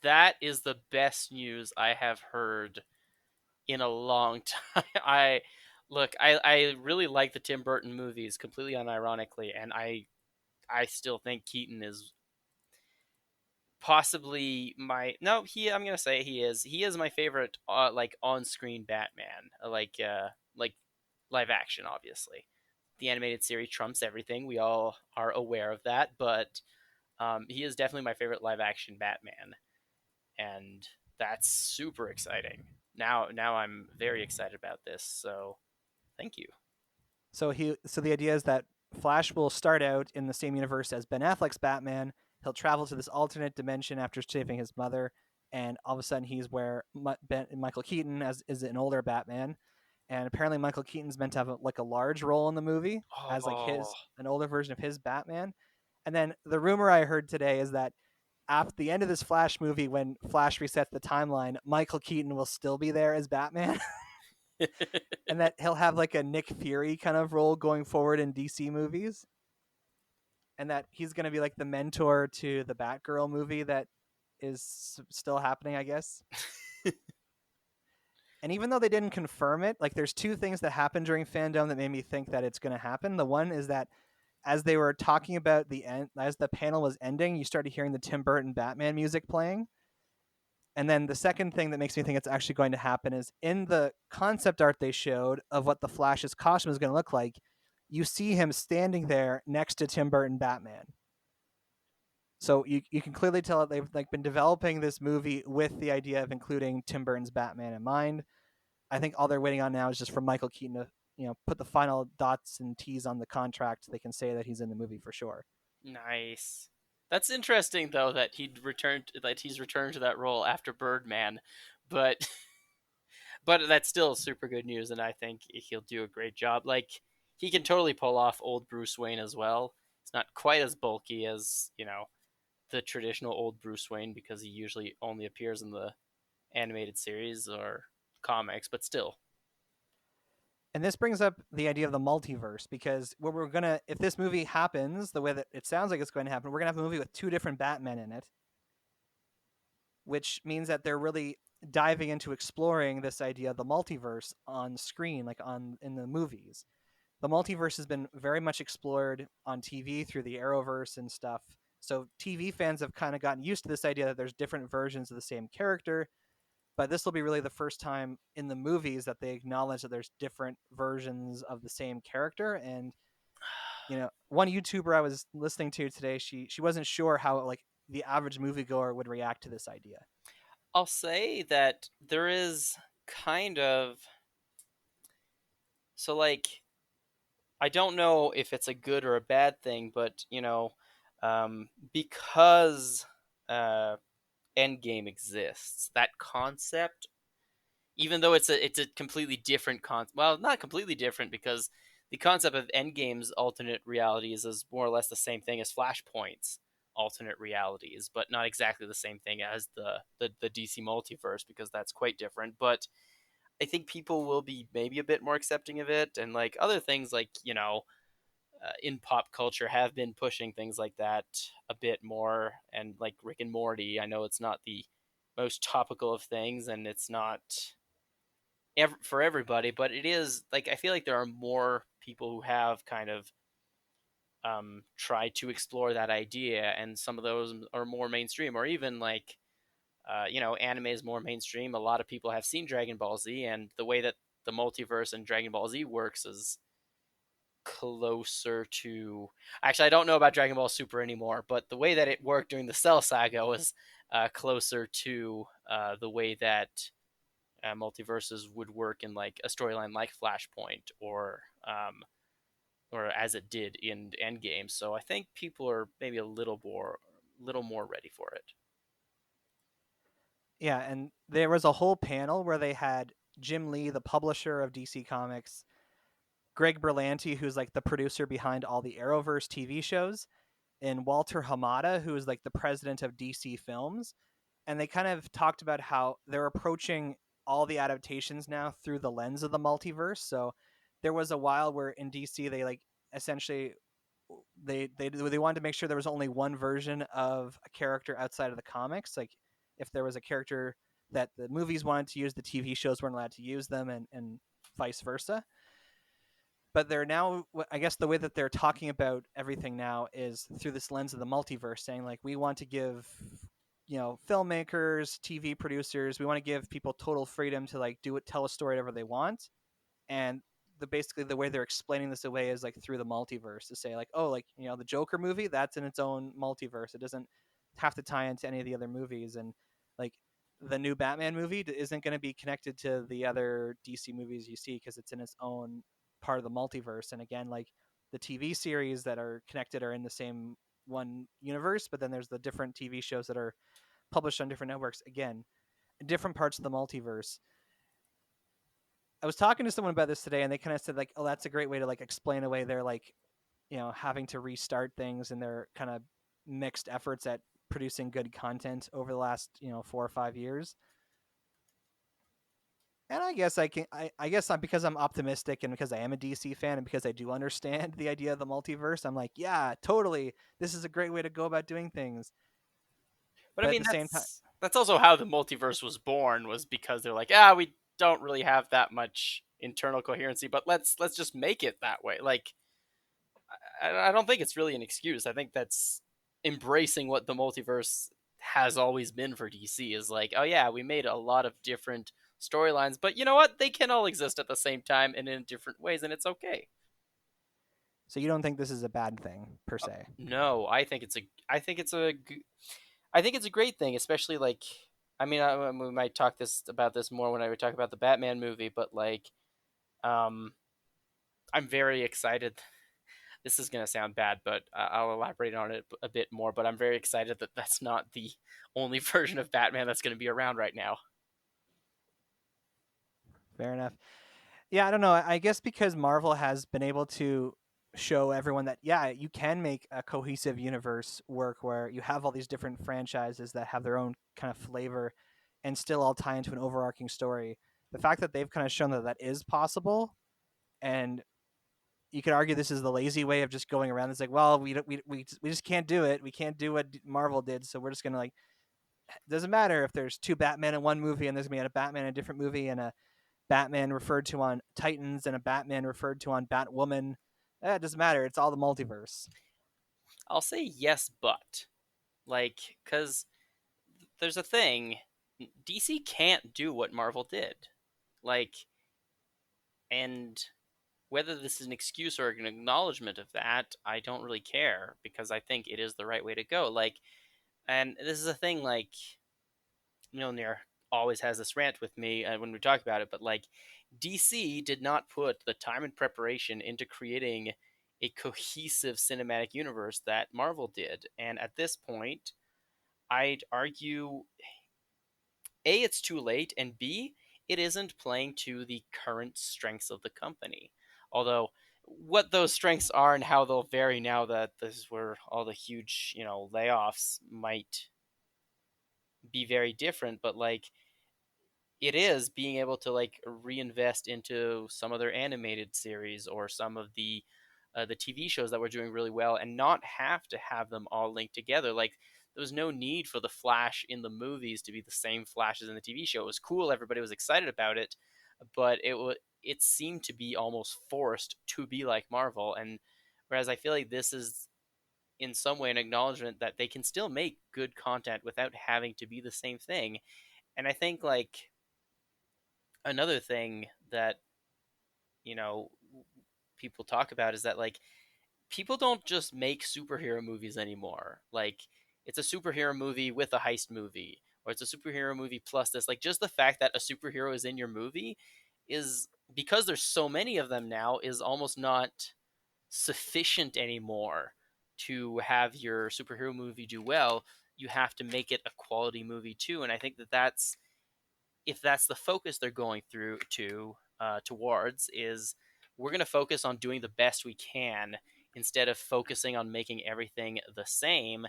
That is the best news I have heard in a long time. I really like the Tim Burton movies, completely unironically, and I still think Keaton is possibly I'm gonna say he is my favorite like on-screen Batman, like live action. Obviously the animated series trumps everything, we all are aware of that, but he is definitely my favorite live action Batman, and that's super exciting. Now I'm very excited about this, so thank you. So the idea is that Flash will start out in the same universe as Ben Affleck's Batman. He'll travel to this alternate dimension after saving his mother, and all of a sudden he's where Michael Keaton is an older Batman. And apparently Michael Keaton's meant to have a large role in the movie as like an older version of his Batman. And then the rumor I heard today is that at the end of this Flash movie, when Flash resets the timeline, Michael Keaton will still be there as Batman. And that he'll have like a Nick Fury kind of role going forward in DC movies. And that he's going to be like the mentor to the Batgirl movie that is still happening, I guess. And even though they didn't confirm it, like there's two things that happened during Fandome that made me think that it's going to happen. The one is that as they were talking about the end, as the panel was ending, you started hearing the Tim Burton Batman music playing. And then the second thing that makes me think it's actually going to happen is in the concept art they showed of what the Flash's costume is going to look like, you see him standing there next to Tim Burton Batman. So you can clearly tell that they've like been developing this movie with the idea of including Tim Burton's Batman in mind. I think all they're waiting on now is just for Michael Keaton to, put the final dots and T's on the contract. So they can say that he's in the movie for sure. Nice. That's interesting though that he's returned to that role after Birdman, but but that's still super good news, and I think he'll do a great job. Like he can totally pull off old Bruce Wayne as well. It's not quite as bulky as the traditional old Bruce Wayne because he usually only appears in the animated series or comics, but still. And this brings up the idea of the multiverse because if this movie happens the way that it sounds like it's going to happen, we're going to have a movie with two different Batmen in it, which means that they're really diving into exploring this idea of the multiverse on screen, like in the movies. The multiverse has been very much explored on TV through the Arrowverse and stuff. So TV fans have kind of gotten used to this idea that there's different versions of the same character, but this will be really the first time in the movies that they acknowledge that there's different versions of the same character. And one YouTuber I was listening to today, she wasn't sure how like the average moviegoer would react to this idea. I'll say that there is kind of so like I don't know if it's a good or a bad thing, but because Endgame exists, that concept, even though it's a completely different concept. Well, not completely different because the concept of Endgame's alternate realities is more or less the same thing as Flashpoint's alternate realities, but not exactly the same thing as the DC multiverse because that's quite different. But I think people will be maybe a bit more accepting of it, and like other things like in pop culture have been pushing things like that a bit more, and like Rick and Morty. I know it's not the most topical of things, and it's not for everybody, but it is like I feel like there are more people who have kind of tried to explore that idea, and some of those are more mainstream, or even like anime is more mainstream. A lot of people have seen Dragon Ball Z, and the way that the multiverse and Dragon Ball Z works is closer to. Actually, I don't know about Dragon Ball Super anymore, but the way that it worked during the Cell Saga was closer to the way that multiverses would work in like a storyline like Flashpoint or as it did in Endgame. So I think people are maybe a little more ready for it. Yeah, and there was a whole panel where they had Jim Lee, the publisher of DC Comics, Greg Berlanti, who's like the producer behind all the Arrowverse TV shows, and Walter Hamada, who is like the president of DC Films. And they kind of talked about how they're approaching all the adaptations now through the lens of the multiverse. So there was a while where in DC they like essentially they wanted to make sure there was only one version of a character outside of the comics. Like if there was a character that the movies wanted to use, the TV shows weren't allowed to use them, and vice versa. But they're now, I guess the way that they're talking about everything now is through this lens of the multiverse, saying like we want to give filmmakers, TV producers, we want to give people total freedom to like tell a story whatever they want. And basically the way they're explaining this away is like through the multiverse, to say like, oh, like the Joker movie, that's in its own multiverse. It doesn't have to tie into any of the other movies. And like the new Batman movie isn't going to be connected to the other DC movies you see because it's in its own part of the multiverse. And again, like the TV series that are connected are in the same one universe, but then there's the different TV shows that are published on different networks, again, different parts of the multiverse. I was talking to someone about this today, and they kind of said like, oh, that's a great way to like explain away their like having to restart things and their kind of mixed efforts at producing good content over the last 4 or 5 years. And I guess I guess because I'm optimistic and because I am a DC fan and because I do understand the idea of the multiverse, I'm like, yeah, totally, this is a great way to go about doing things. But I at mean, the same time, that's also how the multiverse was born, was because they're like, we don't really have that much internal coherency, but let's just make it that way. Like, I don't think it's really an excuse. I think that's embracing what the multiverse has always been for DC, is like, oh yeah, we made a lot of different storylines, but you know what? They can all exist at the same time and in different ways, and it's okay. so you don't think this is a bad thing per se? No, I think it's a great thing, especially like, I mean, we might talk about this more when I would talk about the Batman movie, but like, um, I'm very excited. This is gonna sound bad, but I'll elaborate on it a bit more. But I'm very excited that that's not the only version of Batman that's going to be around right now. Fair enough. Yeah, I don't know. I guess because Marvel has been able to show everyone that, yeah, you can make a cohesive universe work where you have all these different franchises that have their own kind of flavor and still all tie into an overarching story. The fact that they've kind of shown that that is possible, and you could argue this is the lazy way of just going around. It's like, well, we just can't do it. We can't do what Marvel did, so we're just gonna like. Doesn't matter if there's two Batman in one movie and there's gonna be a Batman in a different movie and a Batman referred to on Titans and a Batman referred to on Batwoman. It doesn't matter. It's all the multiverse. I'll say yes, but like, because there's a thing, DC can't do what Marvel did, like, and whether this is an excuse or an acknowledgement of that, I don't really care, because I think it is the right way to go. Like, and this is a thing, like, Mjolnir always has this rant with me when we talk about it, but like, DC did not put the time and preparation into creating a cohesive cinematic universe that Marvel did. And at this point, I'd argue A, it's too late, and B, it isn't playing to the current strengths of the company. Although, what those strengths are and how they'll vary now that this is where all the huge, layoffs might be very different, but like, it is being able to like reinvest into some of their animated series or some of the TV shows that were doing really well, and not have to have them all linked together. Like, there was no need for the Flash in the movies to be the same Flash as in the TV show. It was cool, everybody was excited about it, but it seemed to be almost forced to be like Marvel. And whereas I feel like this is in some way an acknowledgement that they can still make good content without having to be the same thing. And I think like another thing that you know people talk about is that like people don't just make superhero movies anymore. Like, it's a superhero movie with a heist movie, or it's a superhero movie plus this. Like, just the fact that a superhero is in your movie is, because there's so many of them now, is almost not sufficient anymore to have your superhero movie do well. You have to make it a quality movie too. And I think that that's, if that's the focus they're going through towards, is we're going to focus on doing the best we can instead of focusing on making everything the same,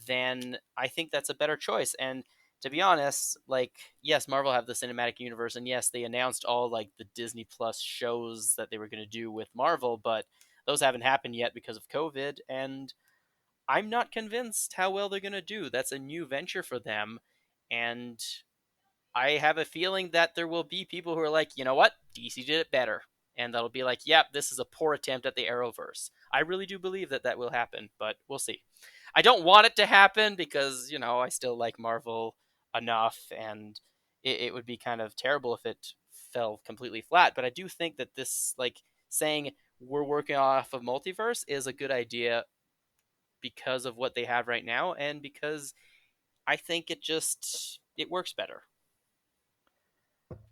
then I think that's a better choice. And to be honest, like, yes, Marvel have the cinematic universe, and yes, they announced all like the Disney Plus shows that they were going to do with Marvel, but those haven't happened yet because of COVID, and I'm not convinced how well they're going to do. That's a new venture for them, and I have a feeling that there will be people who are like, you know what, DC did it better. And that'll be like, yep, this is a poor attempt at the Arrowverse. I really do believe that that will happen, but we'll see. I don't want it to happen because, I still like Marvel enough, and it would be kind of terrible if it fell completely flat. But I do think that this, like, saying we're working off of multiverse is a good idea because of what they have right now, and because I think it works better.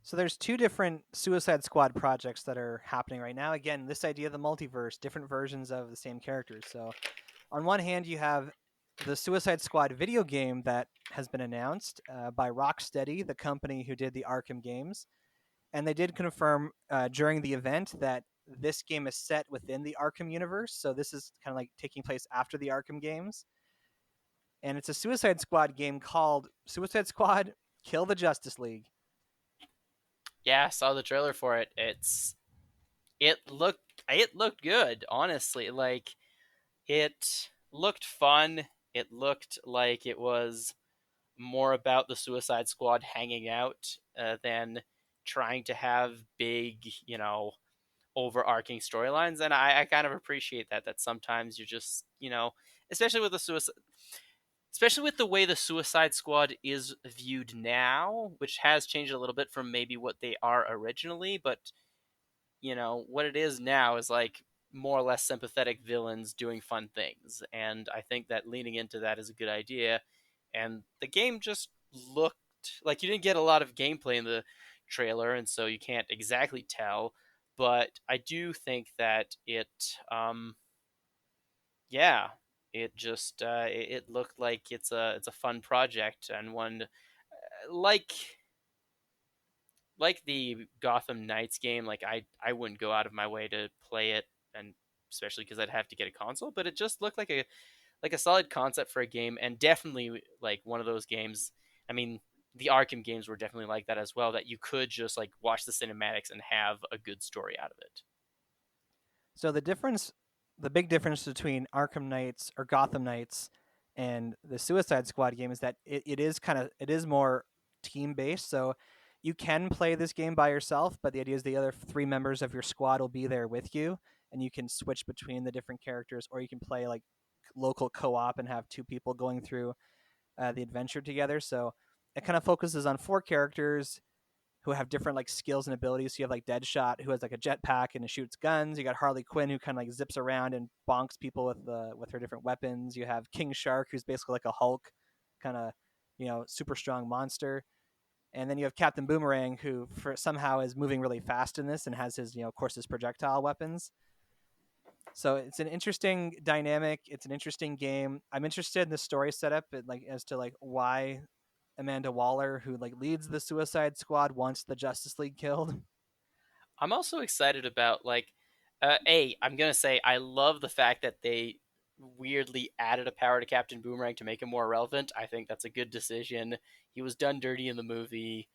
So there's two different Suicide Squad projects that are happening right now. Again, this idea of the multiverse, different versions of the same characters. So on one hand, you have the Suicide Squad video game that has been announced by Rocksteady, the company who did the Arkham games. And they did confirm during the event that this game is set within the Arkham universe. So this is kind of like taking place after the Arkham games. And it's a Suicide Squad game called Suicide Squad Kill the Justice League. Yeah, I saw the trailer for it. It looked good, honestly. Like, it looked fun. It looked like it was more about the Suicide Squad hanging out than trying to have big, overarching storylines. And I kind of appreciate that sometimes you're just, especially with the suicide, especially with the way the Suicide Squad is viewed now, which has changed a little bit from maybe what they are originally, but what it is now is like more or less sympathetic villains doing fun things, and I think that leaning into that is a good idea. And the game just looked like, you didn't get a lot of gameplay in the trailer, and so you can't exactly tell, but I do think that yeah, it looked like it's a fun project, and one like the Gotham Knights game. Like I wouldn't go out of my way to play it, and especially because I'd have to get a console. But it just looked like a solid concept for a game, and definitely like one of those games. I mean, the Arkham games were definitely like that as well. That you could just like watch the cinematics and have a good story out of it. So the big difference between Arkham Knights or Gotham Knights and the Suicide Squad game is that it is more team based. So you can play this game by yourself, but the idea is the other three members of your squad will be there with you, and you can switch between the different characters, or you can play like local co-op and have two people going through the adventure together. So it kind of focuses on four characters who have different like skills and abilities. So you have like Deadshot, who has like a jetpack and shoots guns. You got Harley Quinn, who kind of like zips around and bonks people with her different weapons. You have King Shark, who's basically like a Hulk, kind of super strong monster. And then you have Captain Boomerang, who somehow is moving really fast in this and has his of course his projectile weapons. So it's an interesting dynamic. It's an interesting game. I'm interested in the story setup, like as to like why Amanda Waller, who like leads the Suicide Squad, wants the Justice League killed. I'm also excited about like, I'm gonna say I love the fact that they weirdly added a power to Captain Boomerang to make him more relevant. I think that's a good decision. He was done dirty in the movie,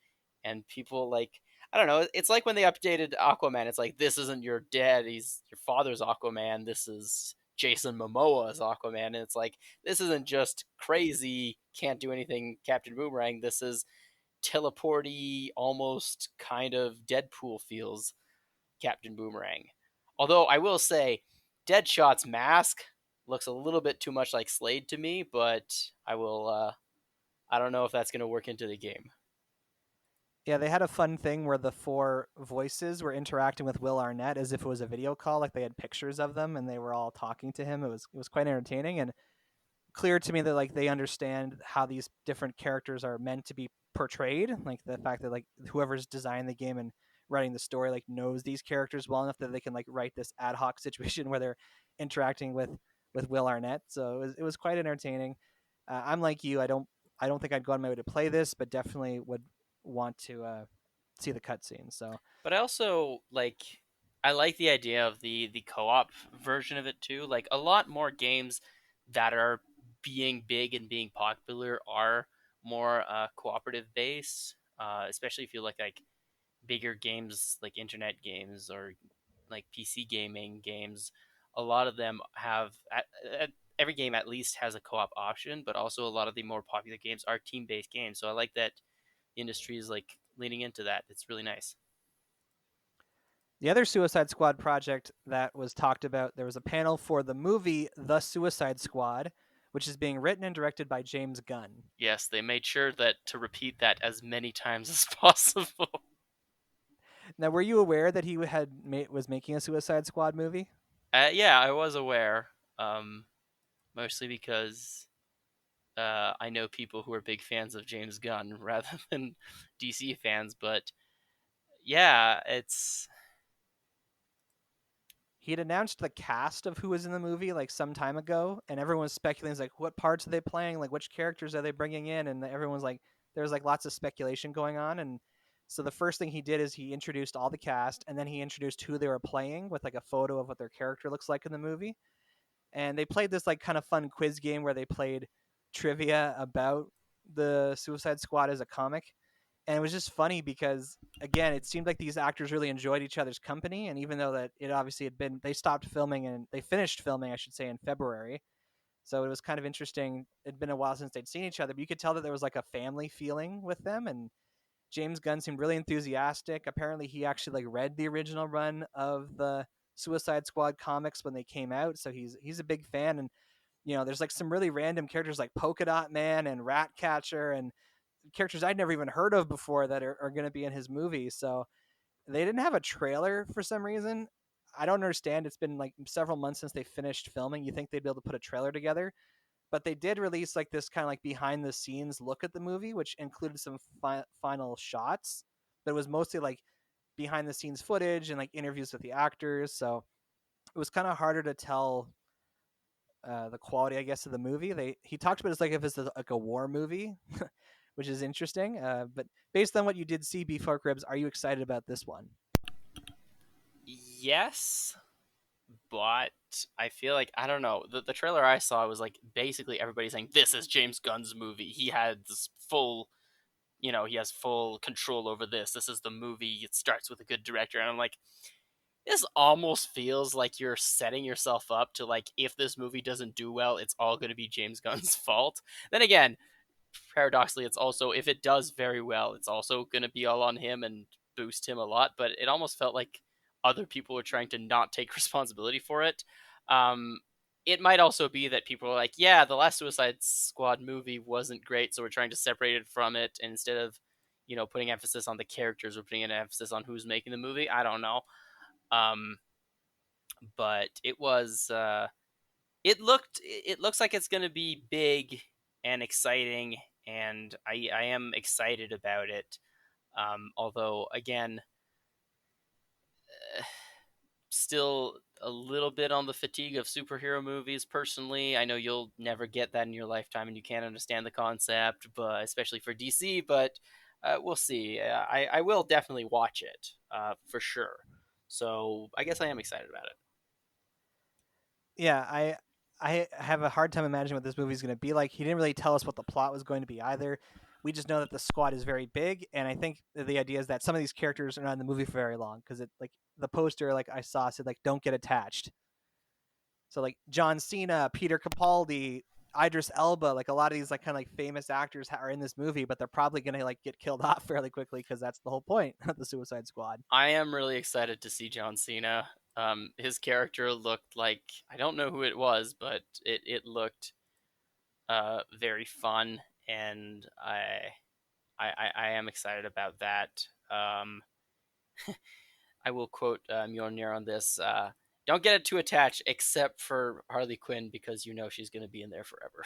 and people like, I don't know. It's like when they updated Aquaman. It's like, this isn't your dad. He's your father's Aquaman. This is Jason Momoa's Aquaman, and it's like, this isn't just crazy, can't do anything Captain Boomerang. This is teleporty, almost kind of Deadpool feels Captain Boomerang. Although I will say, Deadshot's mask looks a little bit too much like Slade to me, but I will. I don't know if that's going to work into the game. Yeah, they had a fun thing where the four voices were interacting with Will Arnett as if it was a video call, like they had pictures of them and they were all talking to him. It was quite entertaining and clear to me that like they understand how these different characters are meant to be portrayed, like the fact that like whoever's designing the game and writing the story like knows these characters well enough that they can like write this ad hoc situation where they're interacting with Will Arnett. So it was quite entertaining. I'm like you, I don't think I'd go on my way to play this, but definitely would want to see the cutscenes. So But I also like, I like the idea of the co-op version of it too. Like a lot more games that are being big and being popular are more cooperative based, especially if you like bigger games like internet games or like PC gaming games. A lot of them have every game at least has a co-op option, but also a lot of the more popular games are team-based games. So I like that the industry is like leaning into that. It's really nice. the other Suicide Squad project that was talked about, there was a panel for the movie The Suicide Squad, which is being written and directed by James Gunn. Yes, they made sure that to repeat that as many times as possible. Now, were you aware that he was making a Suicide Squad movie? Yeah, I was aware, mostly because I know people who are big fans of James Gunn rather than DC fans. But yeah, it's He had announced the cast of who was in the movie like some time ago, and everyone was speculating like what parts are they playing, like which characters are they bringing in, and everyone's like there was like lots of speculation going on. And so the first thing he did is he introduced all the cast, and then he introduced who they were playing with like a photo of what their character looks like in the movie. And they played this like kind of fun quiz game where they played trivia about the Suicide Squad as a comic. And it was just funny because again, it seemed like these actors really enjoyed each other's company. And even though that it obviously had been, they stopped filming and they finished filming, I should say, in February. So it was kind of interesting. It'd been a while since they'd seen each other, but you could tell that there was like a family feeling with them. And James Gunn seemed really enthusiastic. Apparently, he actually like read the original run of the Suicide Squad comics when they came out, so he's a big fan. And there's like some really random characters like Polka Dot Man and Ratcatcher and characters I'd never even heard of before that are going to be in his movie. So they didn't have a trailer for some reason. I don't understand. It's been like several months since they finished filming. You think they'd be able to put a trailer together, but they did release like this kind of like behind the scenes look at the movie, which included some final shots, but it was mostly like behind the scenes footage and like interviews with the actors. So it was kind of harder to tell the quality, I guess, of the movie. He talked about it as like if it's like a war movie, which is interesting. But based on what you did see before Cribs, are you excited about this one? Yes, but I feel like, I don't know, the trailer I saw was like basically everybody saying this is James Gunn's movie. He had this full, he has full control over this. This is the movie. It starts with a good director, and I'm like, this almost feels like you're setting yourself up to, like, if this movie doesn't do well, it's all going to be James Gunn's fault. Then again, paradoxically, it's also, if it does very well, it's also going to be all on him and boost him a lot. But it almost felt like other people were trying to not take responsibility for it. It might also be that people are like, yeah, the last Suicide Squad movie wasn't great, so we're trying to separate it from it. And instead of, putting emphasis on the characters, we're putting an emphasis on who's making the movie. I don't know. Um, but it was, it looks like it's going to be big and exciting, and I am excited about it. Although, again, still a little bit on the fatigue of superhero movies. Personally, I know you'll never get that in your lifetime, and you can't understand the concept, but especially for DC. But we'll see. I will definitely watch it for sure. So I guess I am excited about it. Yeah, I have a hard time imagining what this movie is going to be like. He didn't really tell us what the plot was going to be either. We just know that the squad is very big, and I think the idea is that some of these characters are not in the movie for very long because it like the poster like I saw said like don't get attached. So like John Cena, Peter Capaldi, Idris Elba, like a lot of these like kind of like famous actors are in this movie, but they're probably going to like get killed off fairly quickly because that's the whole point of the Suicide Squad. I am really excited to see John Cena. His character looked like, I don't know who it was, but it looked very fun, and I am excited about that. I will quote Mjolnir on this. Don't get it too attached, except for Harley Quinn, because she's going to be in there forever.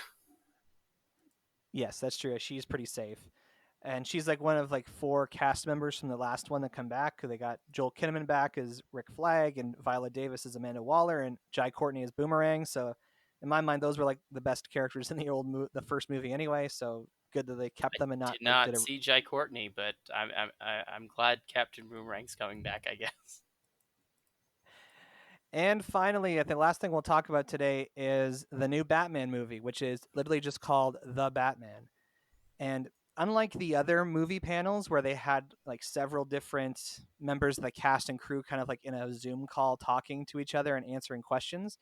Yes, that's true. She's pretty safe. And she's like one of like 4 cast members from the last one that come back. They got Joel Kinnaman back as Rick Flag, and Viola Davis as Amanda Waller, and Jai Courtney as Boomerang. So, in my mind, those were like the best characters in the first movie anyway. So good that they kept them and not Did not did a. see Jai Courtney, but I'm glad Captain Boomerang's coming back, I guess. And finally, I think the last thing we'll talk about today is the new Batman movie, which is literally just called The Batman. And unlike the other movie panels where they had like several different members of the cast and crew kind of like in a Zoom call talking to each other and answering questions,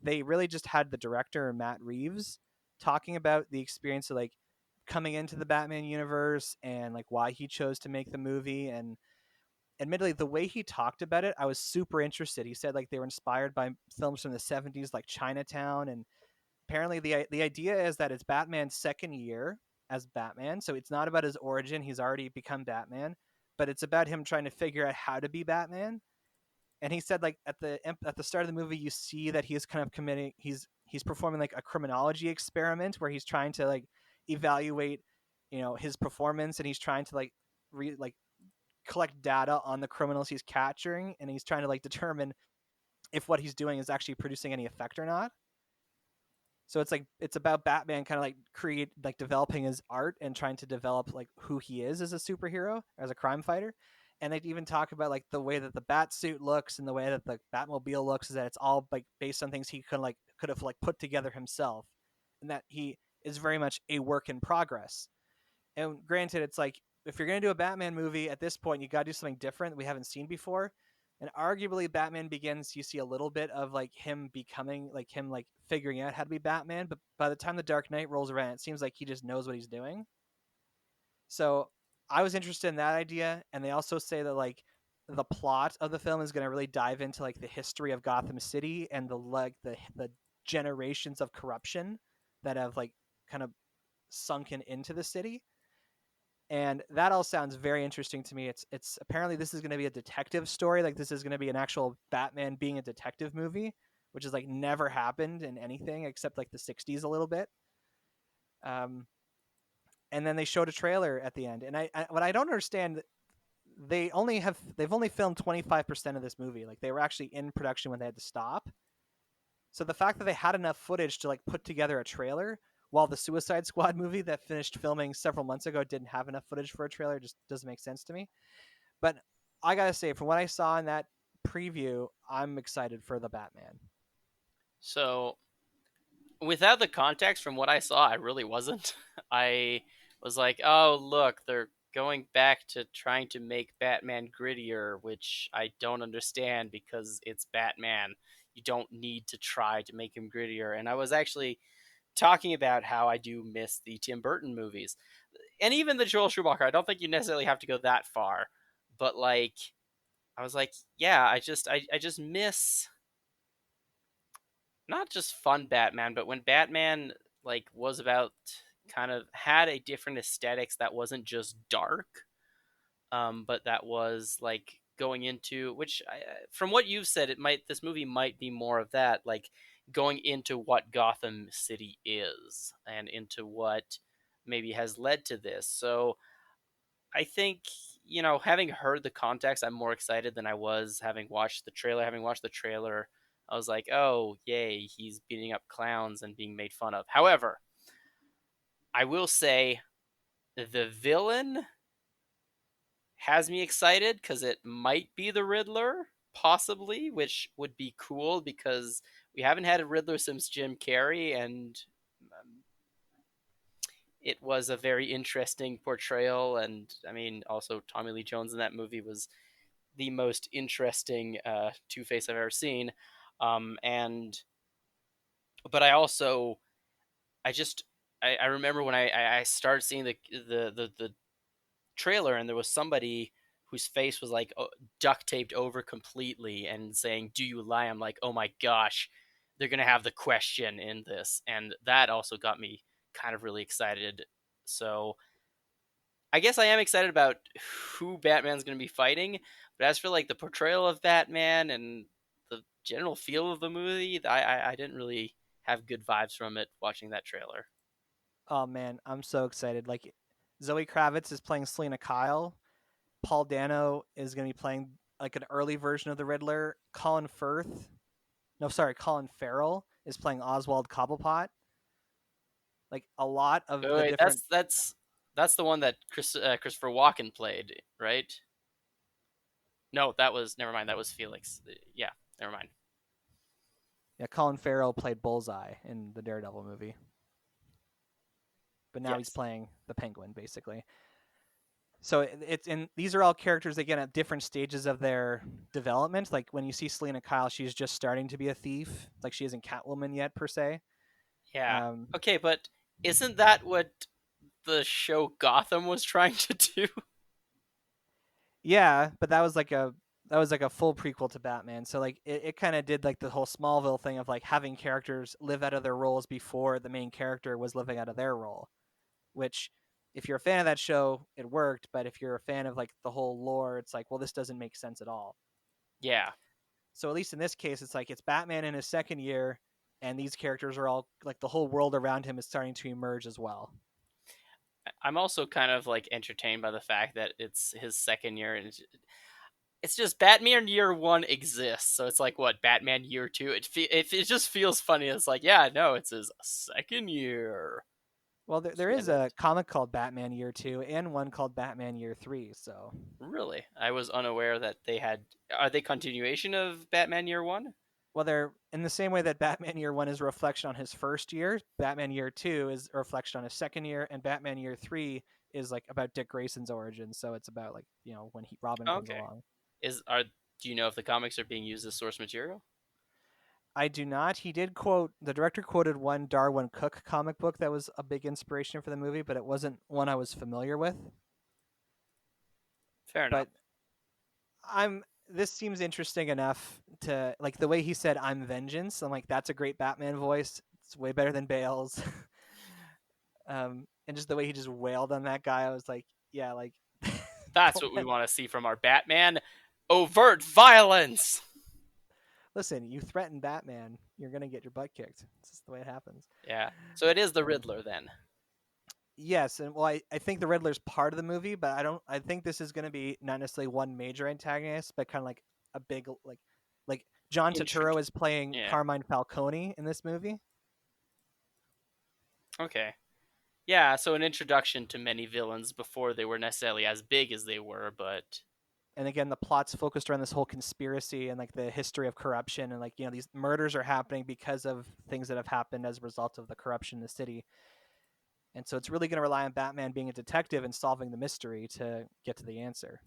they really just had the director, Matt Reeves, talking about the experience of like coming into the Batman universe and like why he chose to make the movie. And admittedly, the way he talked about it, I was super interested. He said like they were inspired by films from the 70s like Chinatown, and apparently the idea is that it's Batman's second year as Batman, so it's not about his origin. He's already become Batman, but it's about him trying to figure out how to be Batman. And he said like at the start of the movie, you see that he's kind of committing. He's performing like a criminology experiment where he's trying to like evaluate, his performance, and he's trying to like collect data on the criminals he's capturing, and he's trying to like determine if what he's doing is actually producing any effect or not. So it's about Batman kind of like developing his art and trying to develop like who he is as a superhero, as a crime fighter. And they even talk about like the way that the bat suit looks and the way that the Batmobile looks is that it's all like based on things he could have like put together himself, and that he is very much a work in progress. And granted, it's like if you're gonna do a Batman movie at this point, you got to do something different that we haven't seen before. And arguably Batman Begins, you see a little bit of like him becoming like him like figuring out how to be Batman, but by the time the Dark Knight rolls around, it seems like he just knows what he's doing. So I was interested in that idea, and they also say that like the plot of the film is going to really dive into like the history of Gotham City and the generations of corruption that have like kind of sunken into the city. And that all sounds very interesting to me. It's apparently this is going to be a detective story. Like this is going to be an actual Batman being a detective movie, which is like never happened in anything except like the 60s a little bit. And then they showed a trailer at the end. And what I don't understand, they've only filmed 25% of this movie. Like they were actually in production when they had to stop. So the fact that they had enough footage to like put together a trailer while the Suicide Squad movie that finished filming several months ago didn't have enough footage for a trailer just doesn't make sense to me. But I gotta say, from what I saw in that preview, I'm excited for the Batman. So, without the context from what I saw, I really wasn't. I was like, oh, look, they're going back to trying to make Batman grittier, which I don't understand because it's Batman. You don't need to try to make him grittier. And I was actually talking about how I do miss the Tim Burton movies. And even the Joel Schumacher. I don't think you necessarily have to go that far. But like I was like, yeah, I just miss not just fun Batman, but when Batman like was about kind of had a different aesthetics that wasn't just dark, but that was like going into which from what you've said, this movie might be more of that, like going into what Gotham City is and into what maybe has led to this. So I think, having heard the context, I'm more excited than I was having watched the trailer. Having watched the trailer, I was like, oh, yay, he's beating up clowns and being made fun of. However, I will say the villain has me excited because it might be the Riddler, possibly, which would be cool because we haven't had a Riddler since Jim Carrey, and it was a very interesting portrayal. And I mean, also Tommy Lee Jones in that movie was the most interesting Two-Face I've ever seen. And but I remember when I started seeing the trailer, and there was somebody whose face was like duct taped over completely and saying, "Do you lie?" I'm like, oh my gosh, they're gonna have the question in this, and that also got me kind of really excited. So I guess I am excited about who Batman's going to be fighting, but as for like the portrayal of Batman and the general feel of the movie, I didn't really have good vibes from it watching that trailer. Oh man, I'm so excited. Like Zoe Kravitz is playing Selena Kyle. Paul Dano is going to be playing like an early version of the Riddler. Colin Farrell is playing Oswald Cobblepot. Like a lot of the Wait, different. that's the one that Christopher Walken played, right? No, that was never mind. That was Felix. Yeah, never mind. Yeah, Colin Farrell played Bullseye in the Daredevil movie, but now he's Yes. playing the Penguin, basically. So these are all characters again at different stages of their development. Like when you see Selena Kyle, she's just starting to be a thief. Like she isn't Catwoman yet per se. Yeah. Okay, but isn't that what the show Gotham was trying to do? Yeah, but that was like a full prequel to Batman. So like it kind of did like the whole Smallville thing of like having characters live out of their roles before the main character was living out of their role. Which, if you're a fan of that show, it worked. But if you're a fan of like the whole lore, it's like, well, this doesn't make sense at all. Yeah. So at least in this case, it's like it's Batman in his second year, and these characters are all like the whole world around him is starting to emerge as well. I'm also kind of like entertained by the fact that it's his second year, and it's just Batman Year One exists, so it's like what Batman Year Two. It just feels funny. It's like, yeah, no, it's his second year. Well, there is a comic called Batman Year 2 and one called Batman Year 3. So really, I was unaware that they had. Are they continuation of Batman Year One? Well, they're in the same way that Batman Year 1 is a reflection on his first year. Batman Year 2 is a reflection on his second year, and Batman Year 3 is like about Dick Grayson's origin. So it's about like when Robin comes along. Do you know if the comics are being used as source material? I do not. He did quote, the director quoted one Darwin Cook comic book that was a big inspiration for the movie, but it wasn't one I was familiar with. Fair enough. But this seems interesting enough to, like, the way he said "I'm vengeance." I'm like, that's a great Batman voice. It's way better than Bale's. And just the way he just wailed on that guy, I was like, yeah, like That's what we want to see from our Batman. Overt violence. Listen, you threaten Batman, you're gonna get your butt kicked. It's just the way it happens. Yeah. So it is the Riddler then. Yes, and well, I think the Riddler's part of the movie, but I think this is gonna be not necessarily one major antagonist, but kind of like a big like John Turturro is playing Carmine Falcone in this movie. Okay. Yeah, so an introduction to many villains before they were necessarily as big as they were, but... And again, the plot's focused around this whole conspiracy and like the history of corruption, and like, you know, these murders are happening because of things that have happened as a result of the corruption in the city. And so it's really going to rely on Batman being a detective and solving the mystery to get to the answer.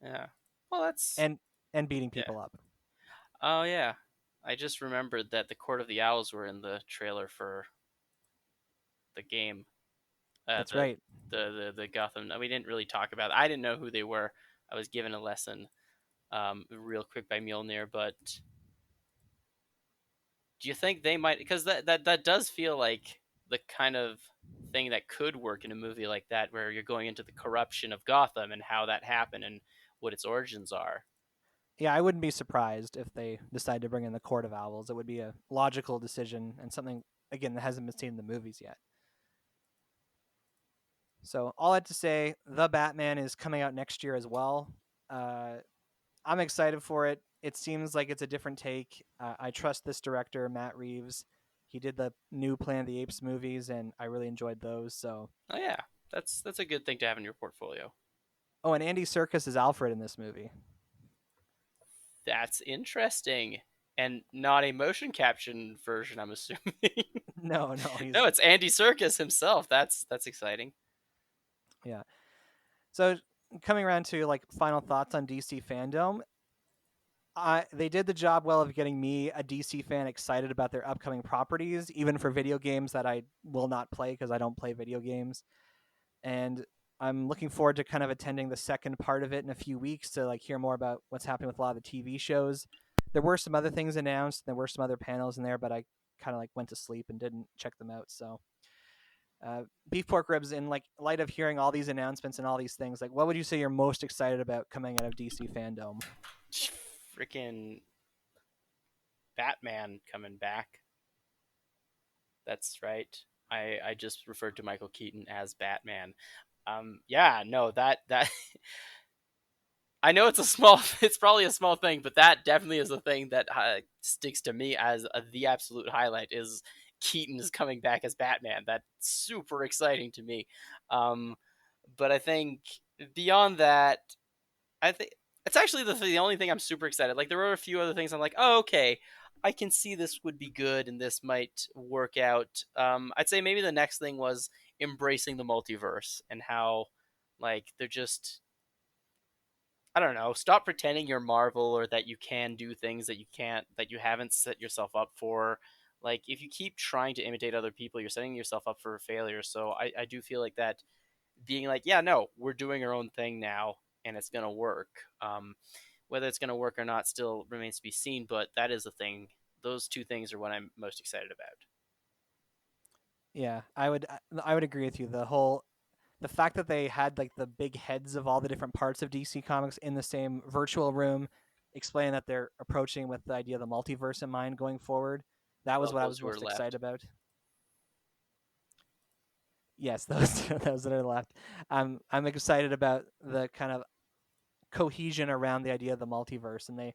Yeah. Well, that's... And beating people up. Oh, yeah. I just remembered that the Court of the Owls were in the trailer for the game. That's right. The Gotham. We didn't really talk about it. I didn't know who they were. I was given a lesson real quick by Mjolnir, but do you think they might... Because that does feel like the kind of thing that could work in a movie like that, where you're going into the corruption of Gotham and how that happened and what its origins are. Yeah, I wouldn't be surprised if they decide to bring in the Court of Owls. It would be a logical decision and something, again, that hasn't been seen in the movies yet. So all I have to say, The Batman is coming out next year as well. I'm excited for it. It seems like it's a different take. I trust this director, Matt Reeves. He did the new Planet of the Apes movies, and I really enjoyed those. So. Oh yeah, that's a good thing to have in your portfolio. Oh, and Andy Serkis is Alfred in this movie. That's interesting, and not a motion caption version, I'm assuming. No. No, it's Andy Serkis himself. That's exciting. Yeah. So coming around to like final thoughts on DC Fandome, they did the job well of getting me, a DC fan, excited about their upcoming properties, even for video games that I will not play because I don't play video games. And I'm looking forward to kind of attending the second part of it in a few weeks to like hear more about what's happening with a lot of the TV shows. There were some other things announced. There were some other panels in there, but I kind of like went to sleep and didn't check them out. So beef pork ribs, in like light of hearing all these announcements and all these things, like what would you say you're most excited about coming out of DC Fandome? Freaking Batman coming back. That's right. I just referred to Michael Keaton as Batman. Yeah, no, that I know it's probably a small thing, but that definitely is a thing that sticks to me as the absolute highlight is Keaton is coming back as Batman. That's super exciting to me. But I think beyond that, I think it's actually the only thing I'm super excited. Like there were a few other things I'm like, oh, okay, I can see this would be good and this might work out. I'd say maybe the next thing was embracing the multiverse and how like they're just, I don't know, stop pretending you're Marvel or that you can do things that you haven't set yourself up for. Like if you keep trying to imitate other people, you're setting yourself up for failure. So I do feel like that being like, yeah, no, we're doing our own thing now and it's going to work. Whether it's going to work or not still remains to be seen, but that is the thing. Those two things are what I'm most excited about. Yeah, I would agree with you. The fact that they had like the big heads of all the different parts of DC Comics in the same virtual room, explaining that they're approaching with the idea of the multiverse in mind going forward. That was what I was most excited about. Yes, those that are left. I'm excited about the kind of cohesion around the idea of the multiverse, and they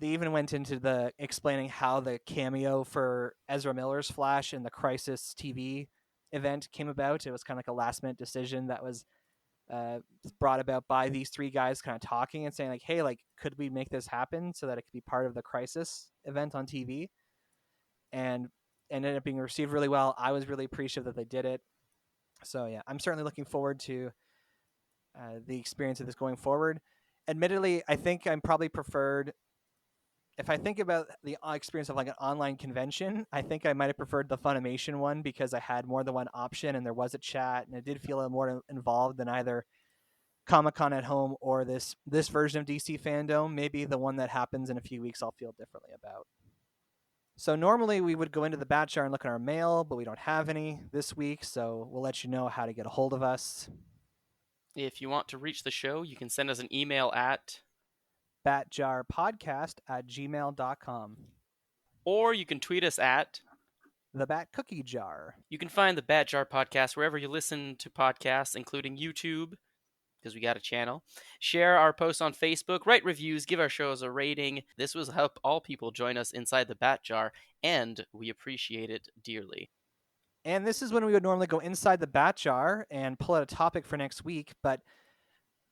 even went into the explaining how the cameo for Ezra Miller's Flash in the Crisis TV event came about. It was kind of like a last minute decision that was brought about by these three guys kind of talking and saying like, hey, like, could we make this happen so that it could be part of the Crisis event on TV? And ended up being received really well. I was really appreciative that they did it. So yeah, I'm certainly looking forward to the experience of this going forward. admittedly, I think I'm probably preferred. If I think about the experience of like an online convention, I think I might have preferred the Funimation one because I had more than one option and there was a chat and it did feel a little more involved than either Comic-Con at home or this version of DC Fandome. Maybe the one that happens in a few weeks I'll feel differently about. So normally we would go into the bat jar and look at our mail, but we don't have any this week, so we'll let you know how to get a hold of us. If you want to reach the show, you can send us an email at batjarpodcast@gmail.com. Or you can tweet us at The Bat Cookie Jar. You can find the Bat Jar Podcast wherever you listen to podcasts, including YouTube, because we got a channel. Share our posts on Facebook, write reviews, give our shows a rating. This will help all people join us inside the Bat Jar, and we appreciate it dearly. And this is when we would normally go inside the bat jar and pull out a topic for next week, but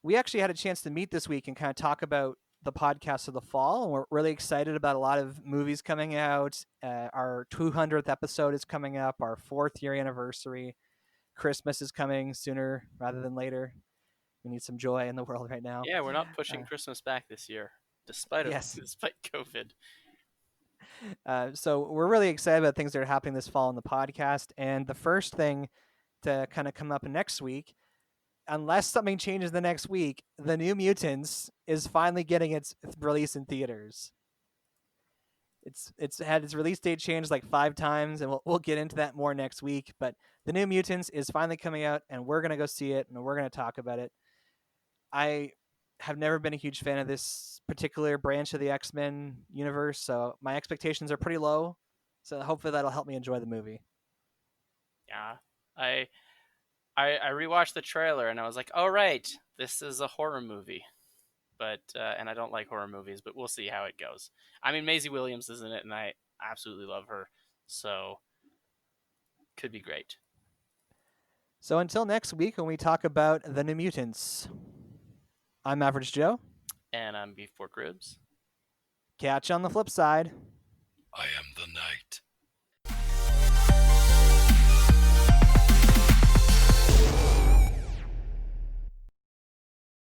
we actually had a chance to meet this week and kind of talk about the podcast of the fall, and we're really excited about a lot of movies coming out. Our 200th episode is coming up, our 4th year anniversary. Christmas is coming sooner rather than later. We need some joy in the world right now. Yeah, we're not pushing Christmas back this year, despite COVID. So we're really excited about things that are happening this fall in the podcast. And the first thing to kind of come up next week, unless something changes the next week, The New Mutants is finally getting its release in theaters. It's had its release date changed like 5 times, and we'll get into that more next week. But The New Mutants is finally coming out, and we're gonna go see it, and we're gonna talk about it. I have never been a huge fan of this particular branch of the X-Men universe, so my expectations are pretty low. So hopefully that'll help me enjoy the movie. Yeah, I rewatched the trailer and I was like, "Oh right, this is a horror movie." But and I don't like horror movies, but we'll see how it goes. I mean, Maisie Williams is in it, and I absolutely love her, so could be great. So until next week when we talk about The New Mutants, I'm Average Joe. And I'm Beef Pork Ribs. Catch you on the flip side. I am the night.